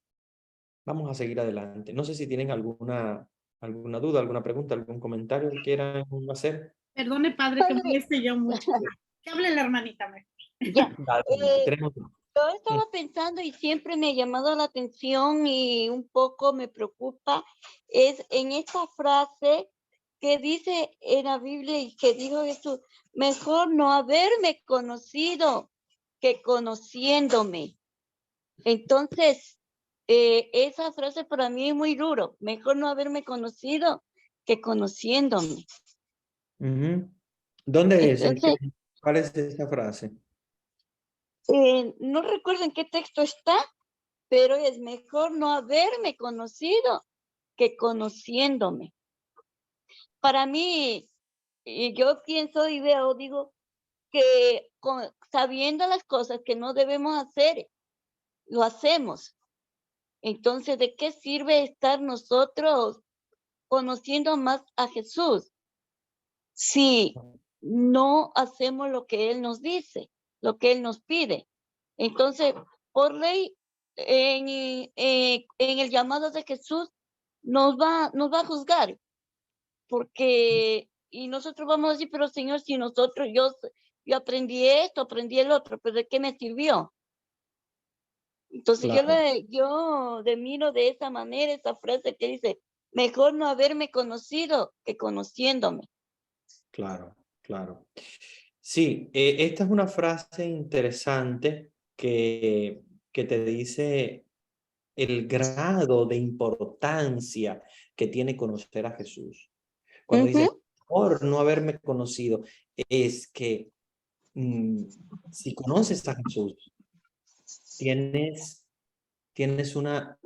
Speaker 1: vamos a seguir adelante. No sé si tienen alguna duda, alguna pregunta, algún comentario que quieran hacer.
Speaker 3: Perdone, padre, que
Speaker 2: Padre,
Speaker 3: moleste yo mucho. Que hable la hermanita mejor.
Speaker 2: ya.
Speaker 1: Dale, tenemos-
Speaker 2: Yo estaba pensando y siempre me ha llamado la atención y un poco me preocupa, es en esta frase que dice en la Biblia y que dijo Jesús, mejor no haberme conocido que conociéndome. Entonces, esa frase para mí es muy duro, mejor no haberme conocido que conociéndome.
Speaker 1: Ujú. ¿Dónde es?
Speaker 2: Entonces,
Speaker 1: ¿Cuál es esa frase?
Speaker 2: no recuerdo en qué texto está, pero es mejor no haberme conocido que conociéndome. Para mí, y yo pienso y veo, digo, que sabiendo las cosas que no debemos hacer, lo hacemos. Entonces, ¿de qué sirve estar nosotros conociendo más a Jesús si no hacemos lo que Él nos dice, lo que Él nos pide? Entonces, por ley, en el llamado de Jesús, nos va a juzgar, porque, y nosotros vamos a decir, pero Señor, si nosotros, yo aprendí esto, aprendí el otro, pero ¿de qué me sirvió? Entonces
Speaker 1: Claro,
Speaker 2: yo miro de esa manera esa frase que dice, mejor no haberme conocido que conociéndome.
Speaker 1: claro, claro. Sí, esta es una frase interesante que te dice el grado de importancia que tiene conocer a Jesús. Cuando dice,
Speaker 2: Ujú.
Speaker 1: por no haberme conocido, es que si conoces a Jesús, tienes una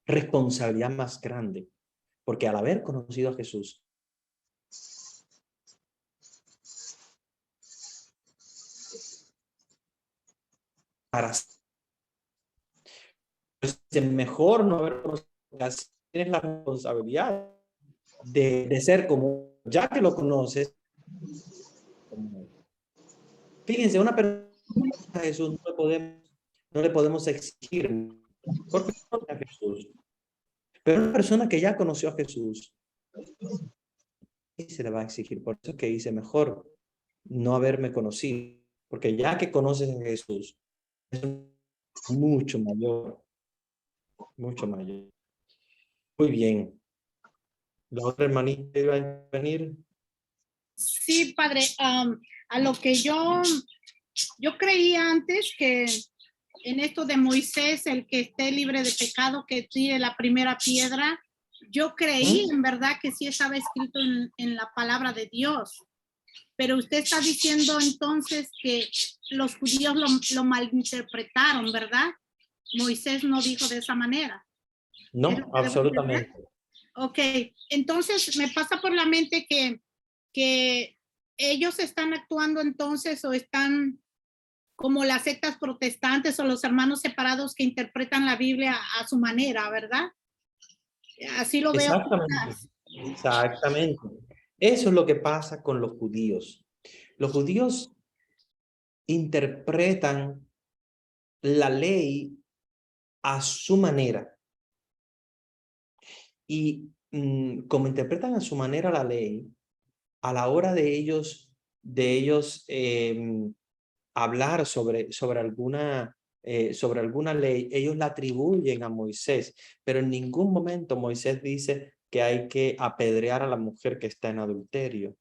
Speaker 1: responsabilidad más grande, porque al haber conocido a Jesús, para ser mejor no haber conocido, así tienes la responsabilidad de ser como, ya que lo conoces, como, fíjense, una persona a Jesús no le podemos exigir, porque no conoce a Jesús. Pero una persona que ya conoció a Jesús, ¿qué se le va a exigir? Por eso es que dice, mejor no haberme conocido, porque ya que conoces a Jesús, es mucho mayor, mucho mayor. Muy bien. La otra hermanita iba a venir.
Speaker 3: Sí, padre, a lo que yo creía antes que en esto de Moisés, el que esté libre de pecado, que tire la primera piedra, yo creí en verdad que sí estaba escrito en la palabra de Dios. Pero usted está diciendo entonces que los judíos lo malinterpretaron, ¿verdad? Moisés no dijo de esa manera.
Speaker 1: No, absolutamente.
Speaker 3: Ok, entonces me pasa por la mente que ellos están actuando entonces o están como las sectas protestantes o los hermanos separados que interpretan la Biblia a su manera, ¿verdad? Así lo veo.
Speaker 1: Exactamente. Exactamente. Eso es lo que pasa con los judíos. Los judíos interpretan la ley a su manera. Y como interpretan a su manera la ley, a la hora de ellos hablar sobre alguna ley, ellos la atribuyen a Moisés, pero en ningún momento Moisés dice que hay que apedrear a la mujer que está en adulterio.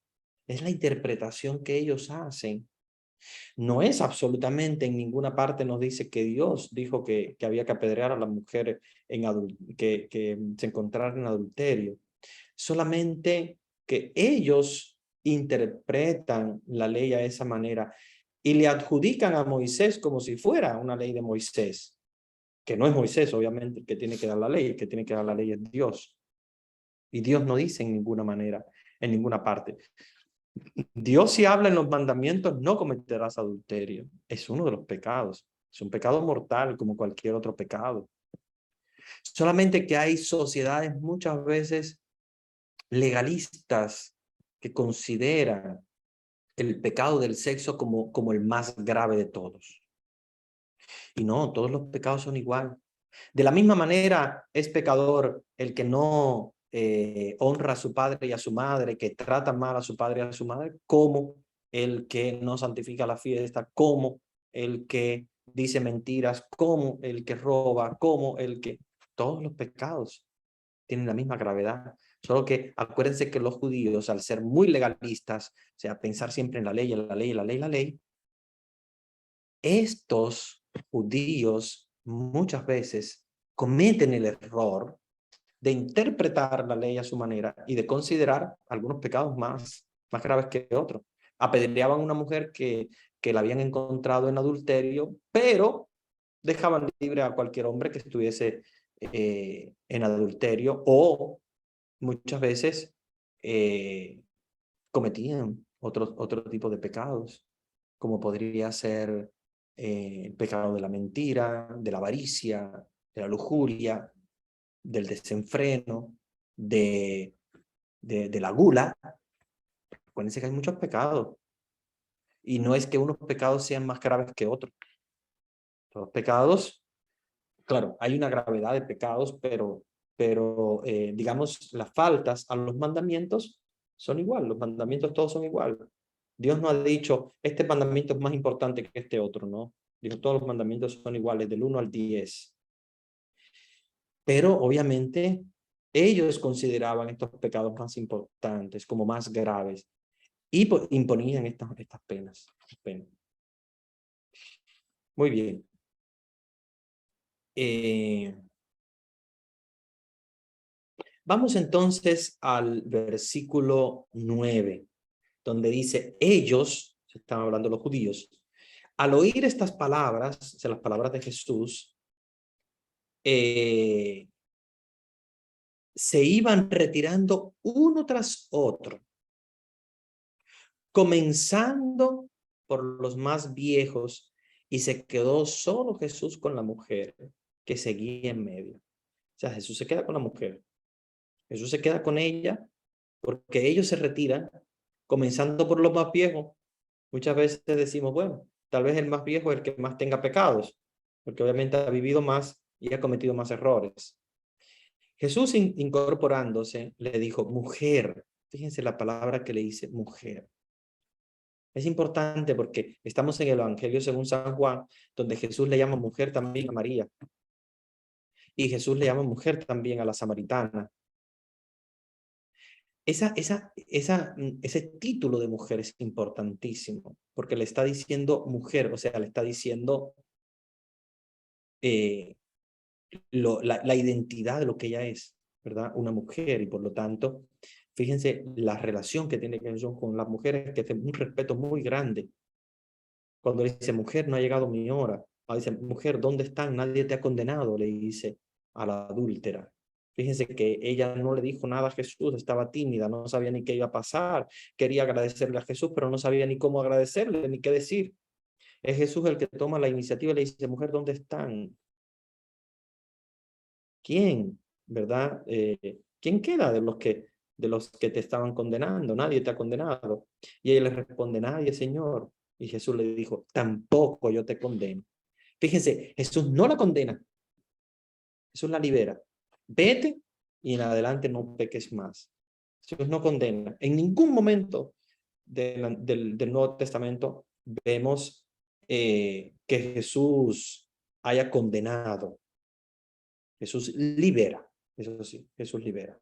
Speaker 1: Es la interpretación que ellos hacen No es absolutamente en ninguna parte nos dice que Dios dijo que había que apedrear a las mujeres que se encontraran en adulterio. Solamente que ellos interpretan la ley a esa manera y le adjudican a Moisés como si fuera una ley de Moisés, que no es Moisés, obviamente, el que tiene que dar la ley, el que tiene que dar la ley es Dios. Y Dios no dice en ninguna manera, en ninguna parte. Dios sí habla en los mandamientos, no cometerás adulterio. Es uno de los pecados. Es un pecado mortal como cualquier otro pecado. Solamente que hay sociedades muchas veces legalistas que consideran el pecado del sexo como el más grave de todos. Y no, todos los pecados son igual. De la misma manera es pecador el que no honra a su padre y a su madre, que trata mal a su padre y a su madre, como el que no santifica la fiesta, como el que dice mentiras, como el que roba, como el que... Todos los pecados tienen la misma gravedad. Solo que acuérdense que los judíos, al ser muy legalistas, o sea, pensar siempre en la ley, en la ley, en la ley, en la ley, estos judíos muchas veces cometen el error de interpretar la ley a su manera y de considerar algunos pecados más graves que otros. Apedreaban a una mujer que la habían encontrado en adulterio, pero dejaban libre a cualquier hombre que estuviese en adulterio, o muchas veces cometían otro tipo de pecados, como podría ser el pecado de la mentira, de la avaricia, de la lujuria, del desenfreno, de la gula. Acuérdense que hay muchos pecados. Y no es que unos pecados sean más graves que otros. Los pecados, claro, hay una gravedad de pecados, pero digamos, las faltas a los mandamientos son igual. Los mandamientos todos son igual. Dios no ha dicho, este mandamiento es más importante que este otro, ¿no? Dijo, todos los mandamientos son iguales, del 1 al 10. Pero obviamente ellos consideraban estos pecados más importantes, como más graves, y imponían estas penas. Muy bien. Vamos entonces al versículo 9, donde dice, ellos, se están hablando los judíos, al oír estas palabras, o sea, las palabras de Jesús, se iban retirando uno tras otro, comenzando por los más viejos, y se quedó solo Jesús con la mujer que seguía en medio. O sea, Jesús se queda con la mujer. Jesús se queda con ella porque ellos se retiran, comenzando por los más viejos. Muchas veces decimos, bueno, tal vez el más viejo es el que más tenga pecados, porque obviamente ha vivido más y ha cometido más errores. Jesús, incorporándose, le dijo, mujer. Fíjense la palabra que le dice, mujer. Es importante porque estamos en el Evangelio según San Juan, donde Jesús le llama mujer también a María. Y Jesús le llama mujer también a la samaritana. Ese título de mujer es importantísimo, porque le está diciendo mujer, o sea, le está diciendo la identidad de lo que ella es, ¿verdad? Una mujer, y por lo tanto, fíjense la relación que tiene Jesús con las mujeres, que es un respeto muy grande. Cuando le dice, mujer, no ha llegado mi hora. Dice, mujer, ¿dónde están? Nadie te ha condenado, le dice a la adúltera. Fíjense que ella no le dijo nada a Jesús, estaba tímida, no sabía ni qué iba a pasar. Quería agradecerle a Jesús, pero no sabía ni cómo agradecerle, ni qué decir. Es Jesús el que toma la iniciativa y le dice, mujer, ¿dónde están? ¿Quién? ¿Verdad? ¿Quién queda de los que te estaban condenando? Nadie te ha condenado. Y ella le responde, nadie, Señor. Y Jesús le dijo, tampoco yo te condeno. Fíjense, Jesús no la condena. Jesús la libera. Vete y en adelante no peques más. Jesús no condena. En ningún momento del Nuevo Testamento vemos que Jesús haya condenado. Jesús libera. Eso sí, Jesús libera.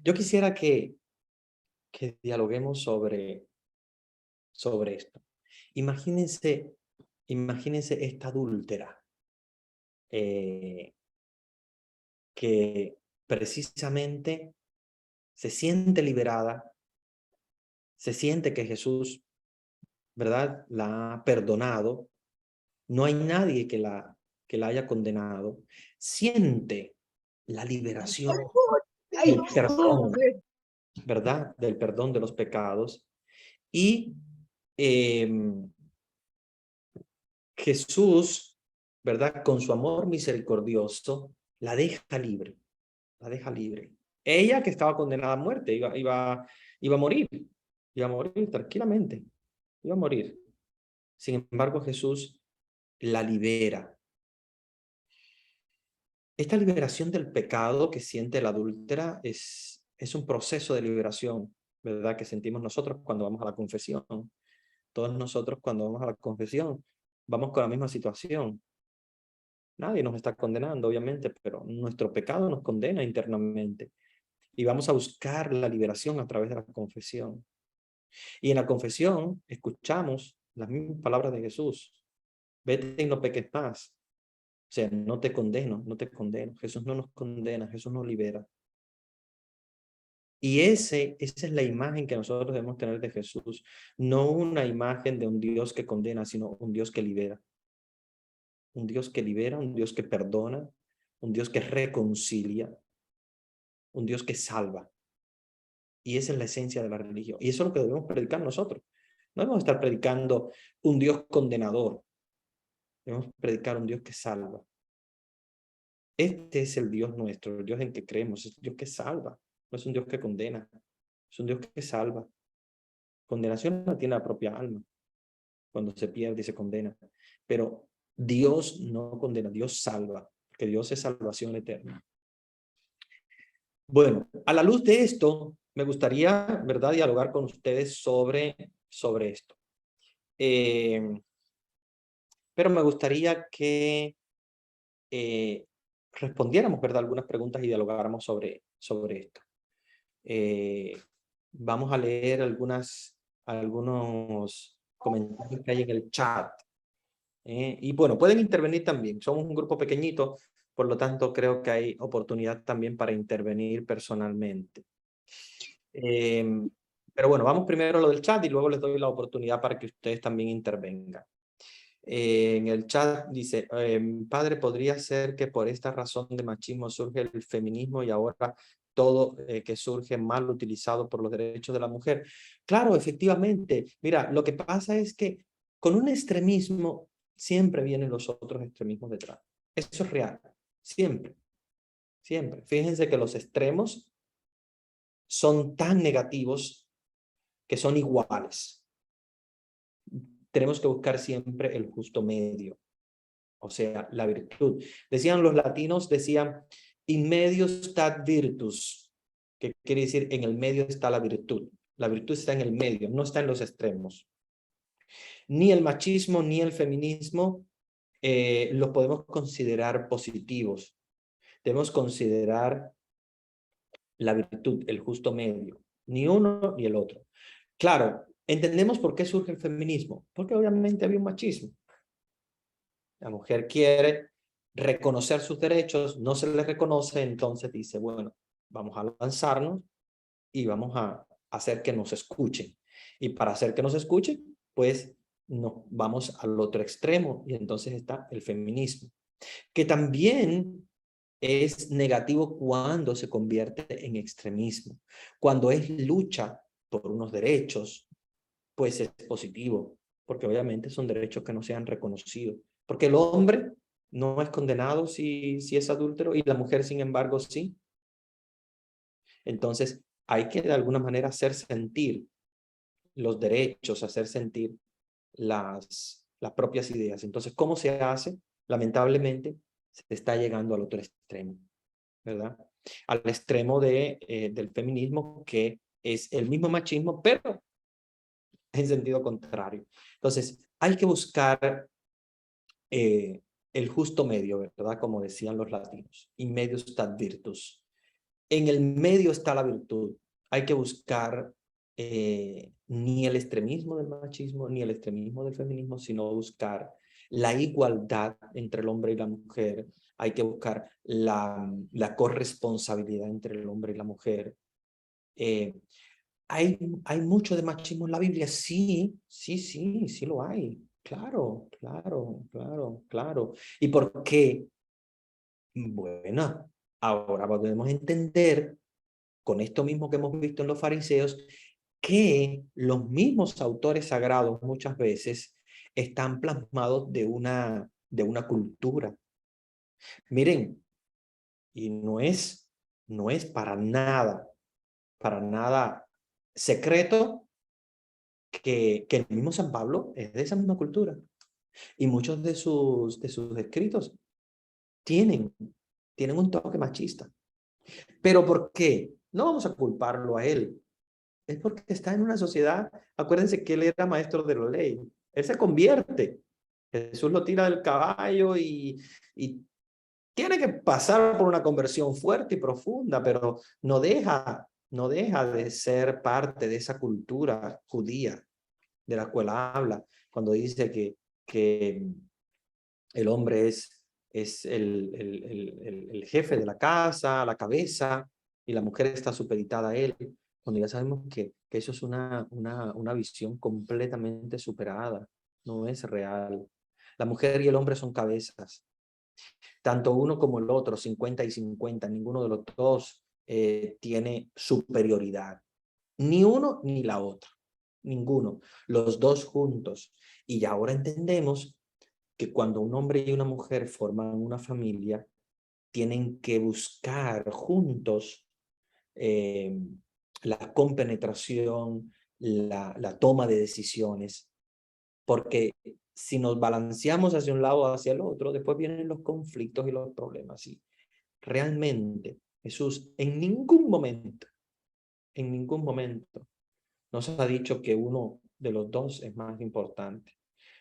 Speaker 1: Yo quisiera que dialoguemos sobre esto. Imagínense esta adúltera que precisamente se siente liberada, se siente que Jesús, ¿verdad?, la ha perdonado. No hay nadie que la haya condenado. Siente la liberación del perdón, ¿verdad?, del perdón de los pecados. Y Jesús, ¿verdad?, con su amor misericordioso, la deja libre. La deja libre. Ella, que estaba condenada a muerte, iba a morir. Iba a morir tranquilamente. Iba a morir. Sin embargo, Jesús la libera. Esta liberación del pecado que siente la adúltera es un proceso de liberación, ¿verdad?, que sentimos nosotros cuando vamos a la confesión. Todos nosotros cuando vamos a la confesión vamos con la misma situación. Nadie nos está condenando, obviamente, pero nuestro pecado nos condena internamente. Y vamos a buscar la liberación a través de la confesión. Y en la confesión escuchamos las mismas palabras de Jesús. Vete y no peques más. O sea, no te condeno, no te condeno. Jesús no nos condena, Jesús nos libera. Y esa es la imagen que nosotros debemos tener de Jesús. No una imagen de un Dios que condena, sino un Dios que libera. Un Dios que libera, un Dios que perdona, un Dios que reconcilia, un Dios que salva. Y esa es la esencia de la religión. Y eso es lo que debemos predicar nosotros. No debemos estar predicando un Dios condenador. Debemos predicar un Dios que salva. Este es el Dios nuestro, el Dios en que creemos, es el Dios que salva. No es un Dios que condena, es un Dios que salva. Condenación la tiene la propia alma, cuando se pierde y se condena. Pero Dios no condena, Dios salva, porque Dios es salvación eterna. Bueno, a la luz de esto, me gustaría, ¿verdad?, dialogar con ustedes sobre esto. Pero me gustaría que respondiéramos, ¿verdad?, algunas preguntas y dialogáramos sobre esto. Vamos a leer algunos comentarios que hay en el chat. Y bueno, pueden intervenir también. Somos un grupo pequeñito, por lo tanto creo que hay oportunidad también para intervenir personalmente. Pero bueno, vamos primero a lo del chat y luego les doy la oportunidad para que ustedes también intervengan. En el chat dice, padre, ¿podría ser que por esta razón de machismo surge el feminismo y ahora todo que surge mal utilizado por los derechos de la mujer? Claro, efectivamente. Mira, lo que pasa es que con un extremismo siempre vienen los otros extremismos detrás. Eso es real. Siempre. Siempre. Fíjense que los extremos son tan negativos que son iguales. Tenemos que buscar siempre el justo medio, o sea, la virtud. Decían los latinos, decían, in medio stat virtus, que quiere decir, en el medio está la virtud. La virtud está en el medio, no está en los extremos. Ni el machismo ni el feminismo los podemos considerar positivos. Debemos considerar la virtud, el justo medio. Ni uno ni el otro. Claro, entendemos por qué surge el feminismo. Porque obviamente había un machismo. La mujer quiere reconocer sus derechos, no se le reconoce, entonces dice, bueno, vamos a lanzarnos y vamos a hacer que nos escuchen. Y para hacer que nos escuchen, pues no, vamos al otro extremo y entonces está el feminismo, que también es negativo cuando se convierte en extremismo. Cuando es lucha por unos derechos, pues es positivo, porque obviamente son derechos que no se han reconocido. Porque el hombre no es condenado si es adúltero y la mujer, sin embargo, sí. Entonces, hay que de alguna manera hacer sentir los derechos, hacer sentir las propias ideas. Entonces, ¿cómo se hace? Lamentablemente, se está llegando al otro extremo, ¿verdad? Al extremo del feminismo, que es el mismo machismo, pero en sentido contrario. Entonces, hay que buscar el justo medio, ¿verdad? Como decían los latinos, in medio stat virtus. en el medio está la virtud. Hay que buscar ni el extremismo del machismo, ni el extremismo del feminismo, sino buscar la igualdad entre el hombre y la mujer. Hay que buscar la corresponsabilidad entre el hombre y la mujer. ¿Hay mucho de machismo en la Biblia? Sí, sí, sí, sí lo hay. Claro, claro, claro, claro. ¿Y por qué? Bueno, ahora podemos entender, con esto mismo que hemos visto en los fariseos, que los mismos autores sagrados muchas veces están plasmados de una cultura. Miren, y no es para nada secreto que el mismo San Pablo es de esa misma cultura. Y muchos de sus escritos tienen un toque machista. ¿Pero por qué? No vamos a culparlo a él. Es porque está en una sociedad. Acuérdense que él era maestro de la ley. Él se convierte. Jesús lo tira del caballo y tiene que pasar por una conversión fuerte y profunda, pero no deja de ser parte de esa cultura judía de la cual habla, cuando dice que el hombre es el jefe de la casa, la cabeza, y la mujer está supeditada a él, cuando ya sabemos que eso es una visión completamente superada, no es real. La mujer y el hombre son cabezas, tanto uno como el otro, 50 y 50, ninguno de los dos tiene superioridad, ni uno ni la otra, ninguno, los dos juntos. Y ya ahora entendemos que cuando un hombre y una mujer forman una familia, tienen que buscar juntos la compenetración, la toma de decisiones, porque si nos balanceamos hacia un lado o hacia el otro, después vienen los conflictos y los problemas. Y realmente Jesús en ningún momento nos ha dicho que uno de los dos es más importante.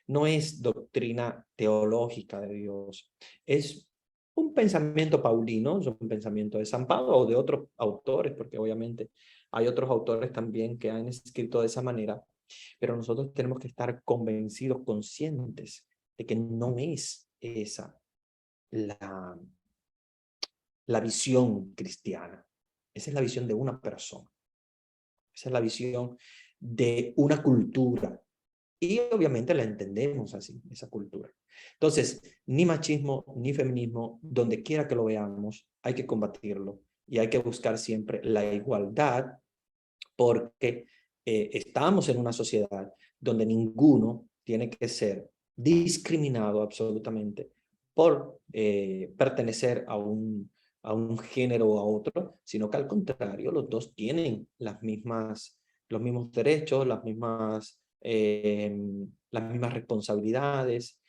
Speaker 1: No es doctrina teológica de Dios, es un pensamiento paulino, es un pensamiento de San Pablo o de otros autores, porque obviamente hay otros autores también que han escrito de esa manera, pero nosotros tenemos que estar convencidos, conscientes de que no es esa la visión cristiana. Esa es la visión de una persona. Esa es la visión de una cultura. Y obviamente la entendemos así, esa cultura. Entonces, ni machismo, ni feminismo, donde quiera que lo veamos, hay que combatirlo. Y hay que buscar siempre la igualdad, porque estamos en una sociedad donde ninguno tiene que ser discriminado absolutamente por pertenecer a un género o a otro, sino que al contrario, los dos tienen los mismos derechos, las mismas responsabilidades,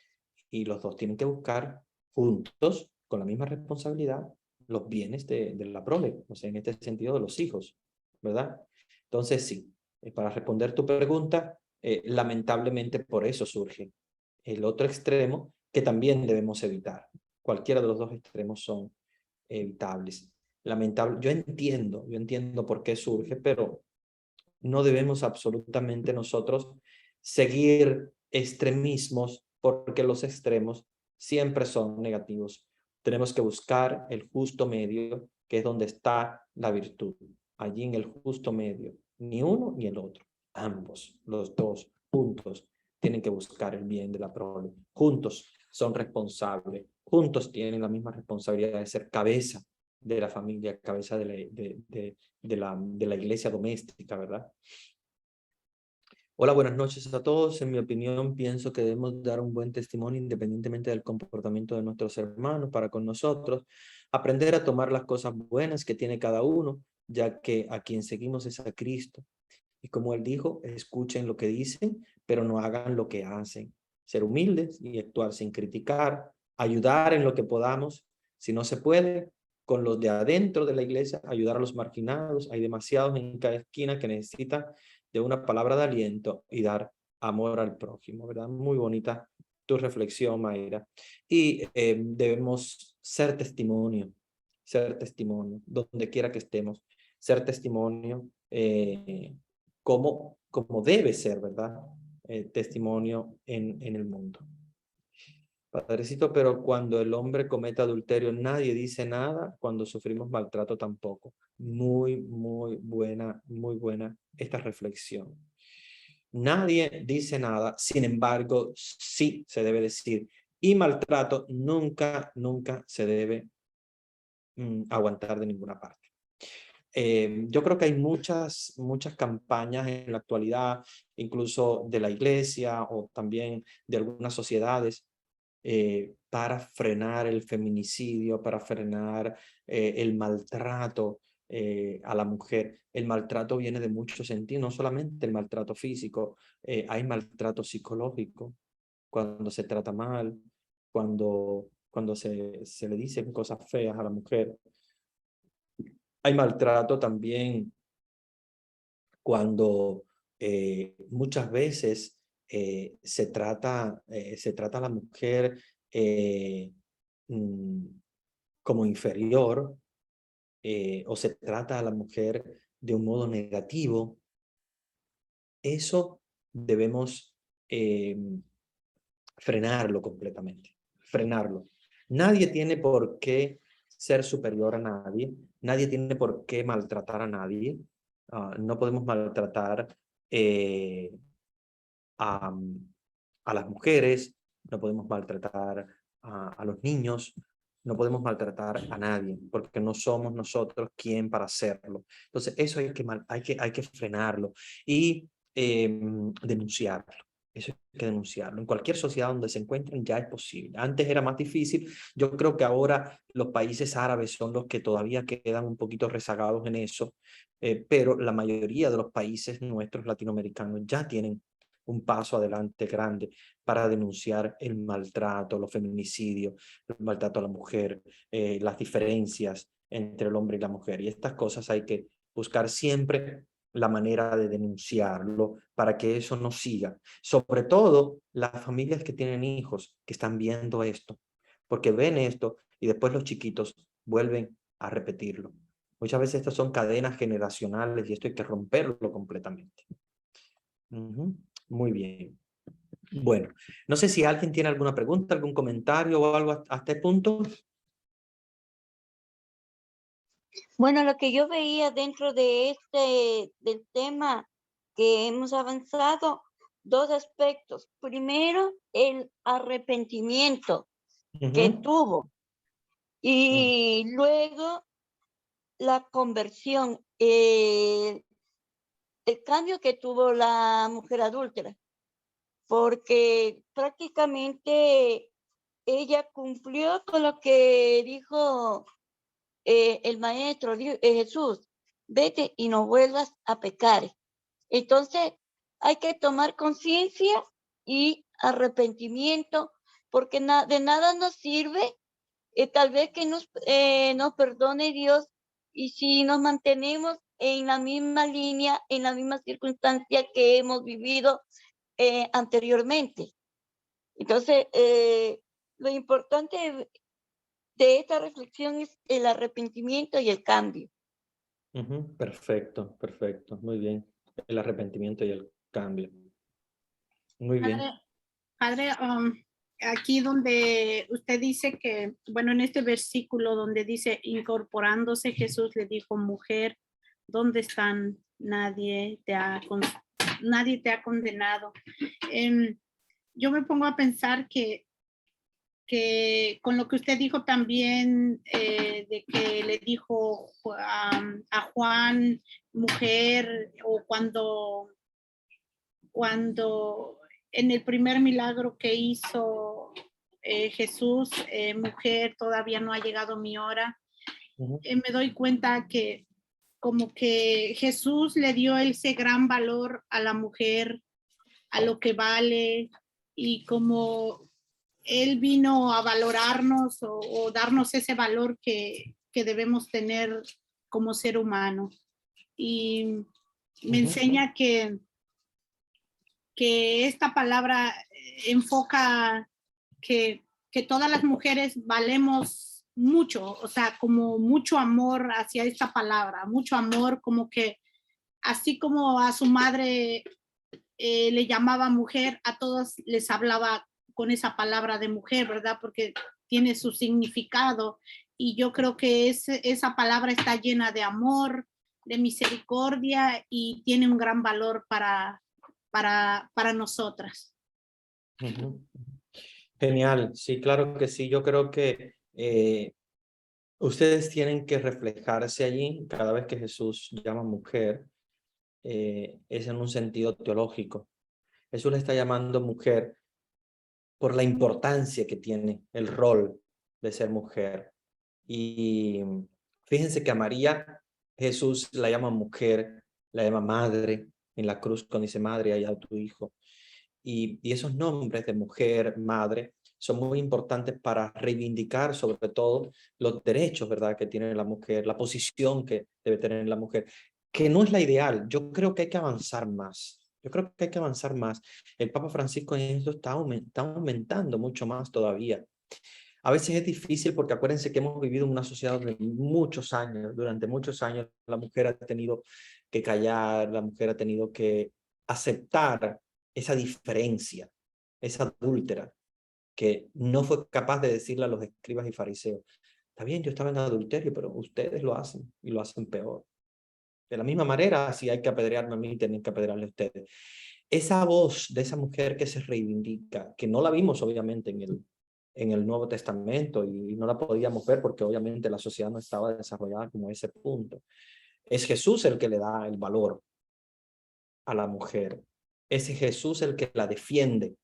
Speaker 1: y los dos tienen que buscar juntos, con la misma responsabilidad, los bienes de la prole, o sea, en este sentido de los hijos, ¿verdad? Entonces, sí, para responder tu pregunta, lamentablemente por eso surge el otro extremo que también debemos evitar. Cualquiera de los dos extremos son evitables. Yo entiendo por qué surge, pero no debemos absolutamente nosotros seguir extremismos, porque los extremos siempre son negativos. Tenemos que buscar el justo medio, que es donde está la virtud. Allí en el justo medio, ni uno ni el otro. Ambos, los dos, juntos, tienen que buscar el bien de la prole. Juntos son responsables. Juntos tienen la misma responsabilidad de ser cabeza de la familia, cabeza de la iglesia doméstica, ¿verdad? Hola, buenas noches a todos. En mi opinión, pienso que debemos dar un buen testimonio independientemente del comportamiento de nuestros hermanos para con nosotros, aprender a tomar las cosas buenas que tiene cada uno, ya que a quien seguimos es a Cristo. Y como él dijo, escuchen lo que dicen, pero no hagan lo que hacen. Ser humildes y actuar sin criticar, ayudar en lo que podamos. Si no se puede, con los de adentro de la iglesia, ayudar a los marginados. Hay demasiados en cada esquina que necesitan de una palabra de aliento y dar amor al prójimo, ¿verdad? Muy bonita tu reflexión, Mayra. Y debemos ser testimonio ser testimonio, donde quiera que estemos, ser testimonio como debe ser, ¿verdad? Testimonio en el mundo. Padrecito, pero cuando el hombre comete adulterio, nadie dice nada, cuando sufrimos maltrato tampoco. Muy buena esta reflexión. Nadie dice nada, sin embargo, sí se debe decir. Y maltrato nunca se debe aguantar de ninguna parte. Yo creo que hay muchas campañas en la actualidad, incluso de la iglesia o también de algunas sociedades, para frenar el feminicidio, para frenar el maltrato a la mujer. El maltrato viene de muchos sentidos, no solamente el maltrato físico, hay maltrato psicológico, cuando se trata mal, cuando se le dicen cosas feas a la mujer. Hay maltrato también cuando muchas veces se trata a la mujer como inferior, o se trata a la mujer de un modo negativo. Eso debemos frenarlo completamente, frenarlo. Nadie tiene por qué ser superior a nadie, nadie tiene por qué maltratar a nadie. No podemos maltratar a las mujeres, no podemos maltratar a los niños, no podemos maltratar a nadie, porque no somos nosotros quien para hacerlo. Entonces, eso hay que frenarlo y denunciarlo. Eso hay que denunciarlo. En cualquier sociedad donde se encuentren ya es posible. Antes era más difícil. Yo creo que ahora los países árabes son los que todavía quedan un poquito rezagados en eso, pero la mayoría de los países nuestros latinoamericanos ya tienen un paso adelante grande para denunciar el maltrato, los feminicidios, el maltrato a la mujer, las diferencias entre el hombre y la mujer. Y estas cosas hay que buscar siempre la manera de denunciarlo para que eso no siga. Sobre todo las familias que tienen hijos que están viendo esto, porque ven esto y después los chiquitos vuelven a repetirlo. Muchas veces estas son cadenas generacionales y esto hay que romperlo completamente. Muy bien. Bueno, no sé si alguien tiene alguna pregunta, algún comentario o algo hasta este punto.
Speaker 2: Bueno, lo que yo veía dentro de del tema que hemos avanzado, dos aspectos. Primero, el arrepentimiento que tuvo y luego la conversión, el cambio que tuvo la mujer adúltera, porque prácticamente ella cumplió con lo que dijo el maestro Jesús: vete y no vuelvas a pecar. Entonces hay que tomar conciencia y arrepentimiento, porque de nada nos sirve tal vez que nos perdone Dios, y si nos mantenemos en la misma línea, en la misma circunstancia que hemos vivido anteriormente. Entonces, lo importante de esta reflexión es el arrepentimiento y el cambio.
Speaker 1: Perfecto, perfecto, muy bien. El arrepentimiento y el cambio. Muy bien.
Speaker 3: Padre, aquí donde usted dice que, bueno, en este versículo donde dice, incorporándose Jesús le dijo: mujer, ¿dónde están? Nadie te ha condenado. Yo me pongo a pensar que con lo que usted dijo también, de que le dijo a Juan, mujer, o cuando en el primer milagro que hizo Jesús, mujer, todavía no ha llegado mi hora, me doy cuenta que como que Jesús le dio ese gran valor a la mujer, a lo que vale, y como él vino a valorarnos o darnos ese valor que debemos tener como ser humano. Y me enseña que esta palabra enfoca que todas las mujeres valemos mucho, o sea, como mucho amor hacia esta palabra, mucho amor, como que así como a su madre le llamaba mujer, a todos les hablaba con esa palabra de mujer, ¿verdad? Porque tiene su significado y yo creo que esa palabra está llena de amor, de misericordia y tiene un gran valor para nosotras.
Speaker 1: Ujú. Genial, sí, claro que sí. Yo creo que ustedes tienen que reflejarse allí cada vez que Jesús llama mujer, es en un sentido teológico. Jesús le está llamando mujer por la importancia que tiene el rol de ser mujer. Y fíjense que a María Jesús la llama mujer, la llama madre, en la cruz cuando dice madre, allá tu hijo. Y esos nombres de mujer, madre, son muy importantes para reivindicar sobre todo los derechos, ¿verdad?, que tiene la mujer, la posición que debe tener la mujer, que no es la ideal. Yo creo que hay que avanzar más. Yo creo que hay que avanzar más. El Papa Francisco en esto está aumentando mucho más todavía. A veces es difícil porque acuérdense que hemos vivido en una sociedad de muchos años. Durante muchos años la mujer ha tenido que callar, la mujer ha tenido que aceptar esa diferencia, esa adúltera, que no fue capaz de decirle a los escribas y fariseos: está bien, yo estaba en adulterio, pero ustedes lo hacen y lo hacen peor. De la misma manera, si hay que apedrearme a mí, tienen que apedrearle a ustedes. Esa voz de esa mujer que se reivindica, que no la vimos obviamente en el Nuevo Testamento y no la podíamos ver porque obviamente la sociedad no estaba desarrollada como ese punto. Es Jesús el que le da el valor a la mujer. Es Jesús el que la defiende.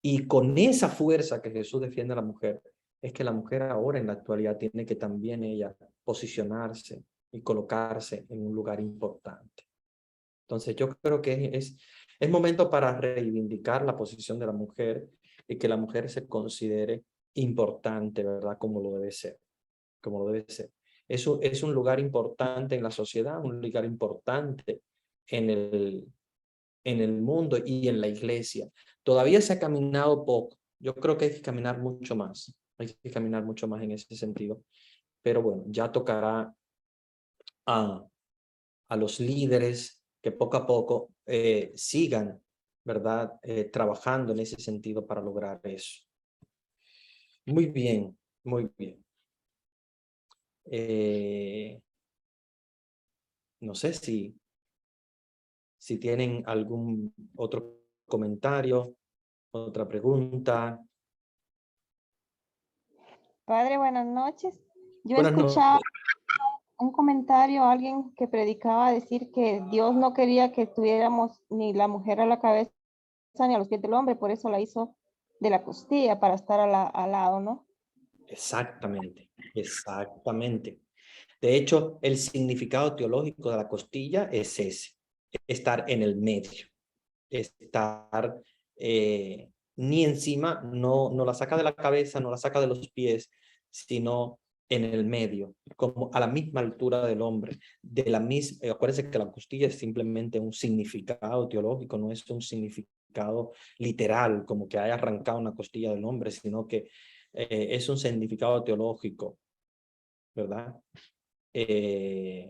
Speaker 1: Y con esa fuerza que Jesús defiende a la mujer, es que la mujer ahora en la actualidad tiene que también ella posicionarse y colocarse en un lugar importante. Entonces yo creo que es momento para reivindicar la posición de la mujer y que la mujer se considere importante, ¿verdad? Como lo debe ser, como lo debe ser. Eso es un lugar importante en la sociedad, un lugar importante en el mundo y en la iglesia. Todavía se ha caminado poco. Yo creo que hay que caminar mucho más. Hay que caminar mucho más en ese sentido. Pero bueno, ya tocará a los líderes que poco a poco sigan, ¿verdad? Trabajando en ese sentido para lograr eso. Muy bien, muy bien. No sé si tienen algún otro comentario, otra pregunta.
Speaker 5: Padre, buenas noches. Yo
Speaker 1: Buenas
Speaker 5: escuchaba
Speaker 1: noches.
Speaker 5: un comentario, alguien que predicaba decir que Dios no quería que tuviéramos ni la mujer a la cabeza ni a los pies del hombre, por eso la hizo de la costilla para estar al lado, ¿no?
Speaker 1: Exactamente, exactamente. De hecho, el significado teológico de la costilla es ese, estar en el medio, estar ni encima, no la saca de la cabeza, no la saca de los pies, sino en el medio, como a la misma altura del hombre. Acuérdense que la costilla es simplemente un significado teológico, no es un significado literal, como que haya arrancado una costilla del hombre, sino que es un significado teológico, ¿verdad? Y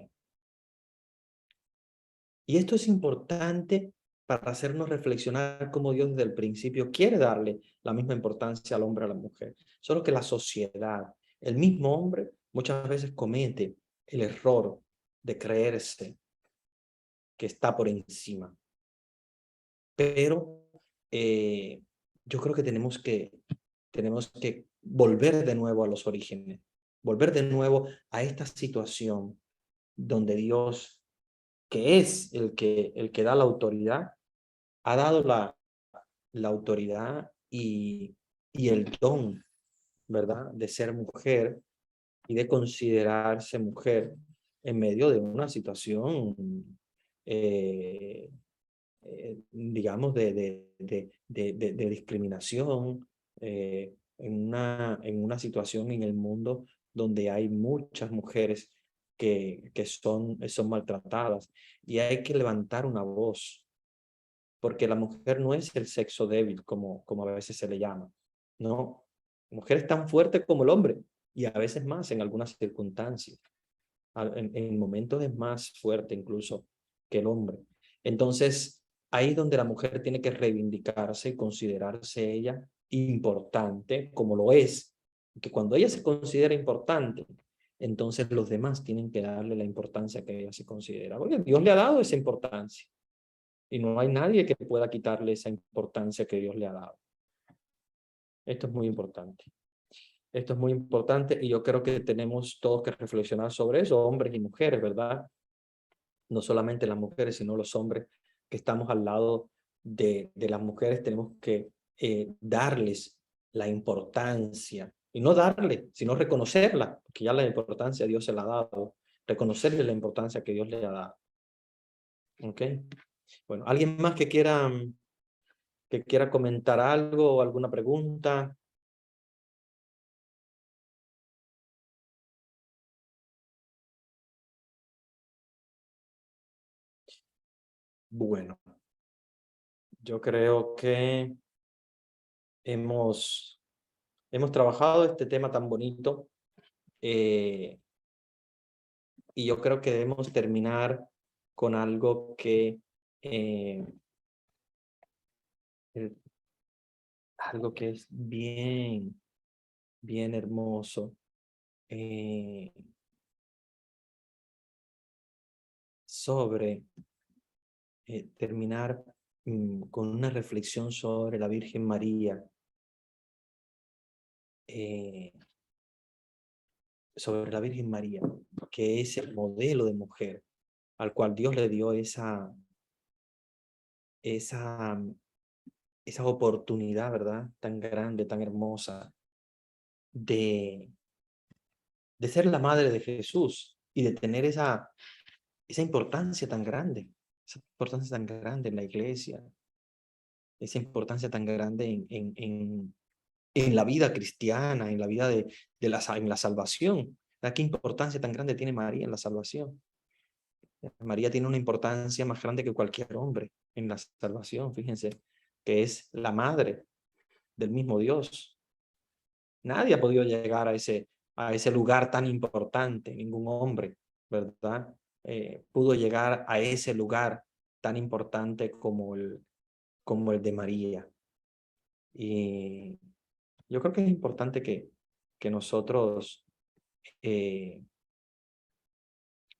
Speaker 1: esto es importante para hacernos reflexionar cómo Dios desde el principio quiere darle la misma importancia al hombre y a la mujer. Solo que la sociedad, el mismo hombre, muchas veces comete el error de creerse que está por encima. Pero yo creo que tenemos que volver de nuevo a los orígenes, volver de nuevo a esta situación donde Dios, que es el que da la autoridad, ha dado la autoridad y el don, ¿verdad?, de ser mujer y de considerarse mujer en medio de una situación, digamos, de discriminación, en una situación en el mundo donde hay muchas mujeres que son maltratadas y hay que levantar una voz, porque la mujer no es el sexo débil como a veces se le llama, no, La mujer es tan fuerte como el hombre y a veces más en algunas circunstancias. En momentos es más fuerte incluso que el hombre. Entonces, ahí es donde la mujer tiene que reivindicarse y considerarse ella importante como lo es. Que cuando ella se considera importante, entonces los demás tienen que darle la importancia que ella se considera. Porque Dios le ha dado esa importancia. Y no hay nadie que pueda quitarle esa importancia que Dios le ha dado. Esto es muy importante. Esto es muy importante y yo creo que tenemos todos que reflexionar sobre eso, hombres y mujeres, ¿verdad? No solamente las mujeres, sino los hombres que estamos al lado de las mujeres, tenemos que darles la importancia, y no darle, sino reconocerla, porque ya la importancia Dios se la ha dado, reconocerle la importancia que Dios le ha dado. ¿Ok? Bueno, ¿alguien más que quiera comentar algo o alguna pregunta? Bueno, yo creo que hemos trabajado este tema tan bonito y yo creo que debemos terminar con algo que algo que es bien, bien hermoso. Sobre terminar con una reflexión sobre la Virgen María. Sobre la Virgen María, que es el modelo de mujer al cual Dios le dio esa oportunidad, ¿verdad? Tan grande, tan hermosa, de ser la madre de Jesús y de tener esa importancia tan grande, en la iglesia, esa importancia tan grande en la vida cristiana, en la vida en la salvación. ¿Qué importancia tan grande tiene María en la salvación? María tiene una importancia más grande que cualquier hombre en la salvación, fíjense, que es la madre del mismo Dios. Nadie ha podido llegar a ese lugar tan importante, ningún hombre, ¿verdad? Pudo llegar a ese lugar tan importante como el de María. Y yo creo que es importante que nosotros le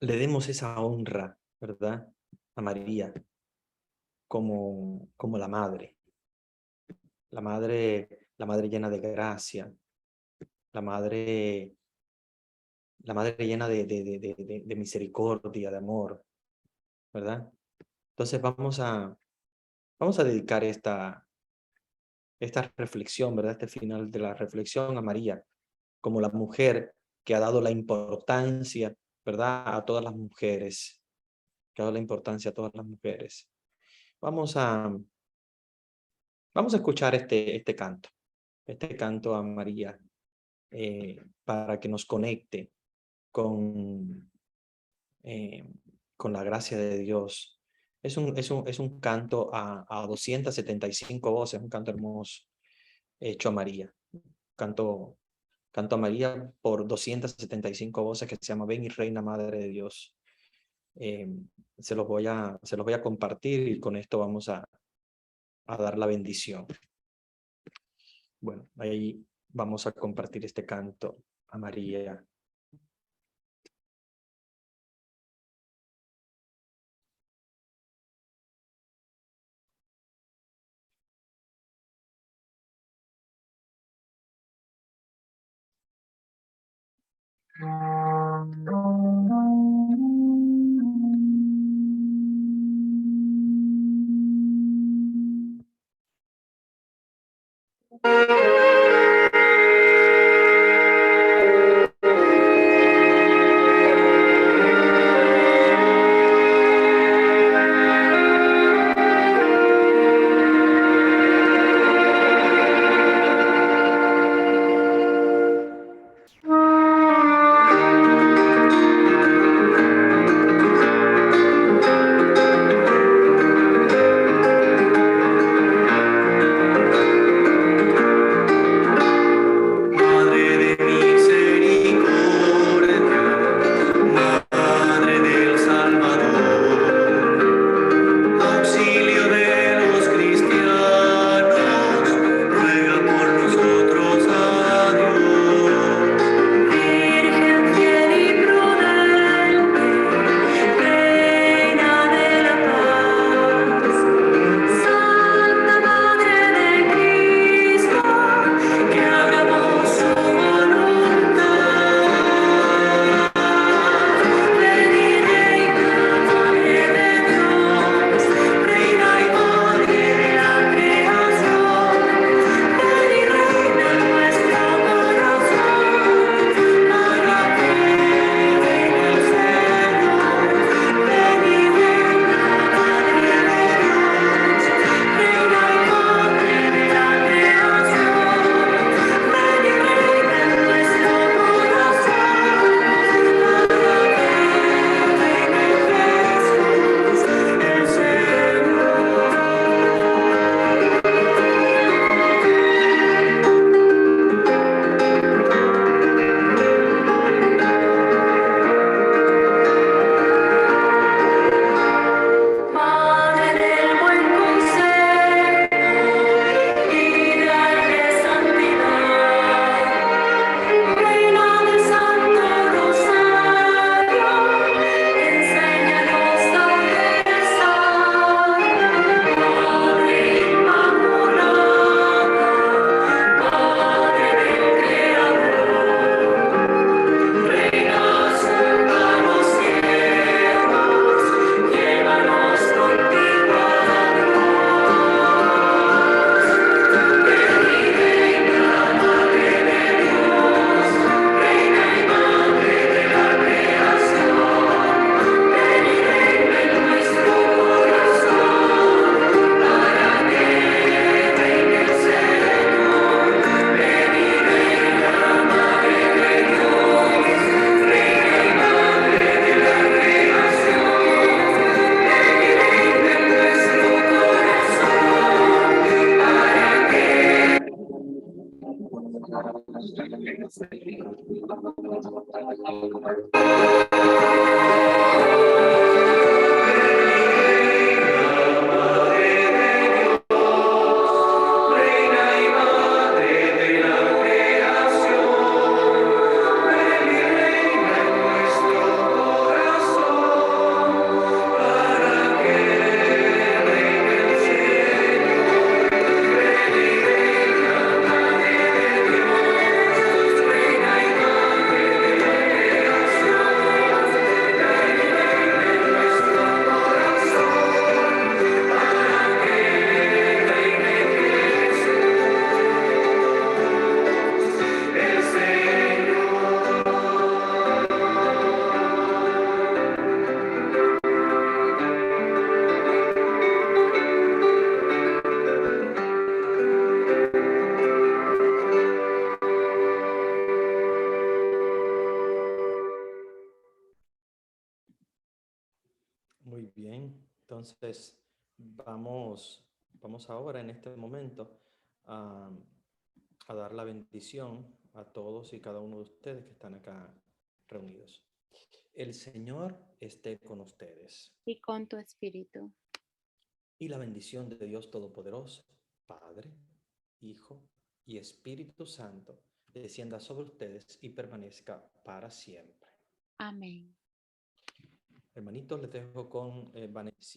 Speaker 1: demos esa honra, ¿verdad? A María como la madre. La madre llena de gracia, la madre llena de misericordia, de amor, ¿verdad? Entonces vamos a dedicar esta reflexión, ¿verdad? Este final de la reflexión a María, como la mujer que ha dado la importancia, ¿verdad? A todas las mujeres, que ha dado la importancia a todas las mujeres. Vamos a escuchar este canto a María, para que nos conecte con la gracia de Dios. Es un canto a 275 voces, un canto hermoso, hecho a María. Canto a María por 275 voces que se llama Ven y Reina Madre de Dios. Se los voy a compartir y con esto vamos a dar la bendición. Bueno, ahí vamos a compartir este canto a María. Muy bien, entonces vamos ahora en este momento a dar la bendición a todos y cada uno de ustedes que están acá reunidos. El Señor esté con ustedes.
Speaker 6: Y con tu espíritu.
Speaker 1: Y la bendición de Dios Todopoderoso, Padre, Hijo y Espíritu Santo, descienda sobre ustedes y permanezca para siempre.
Speaker 6: Amén.
Speaker 1: Hermanitos, les dejo con Vanessa.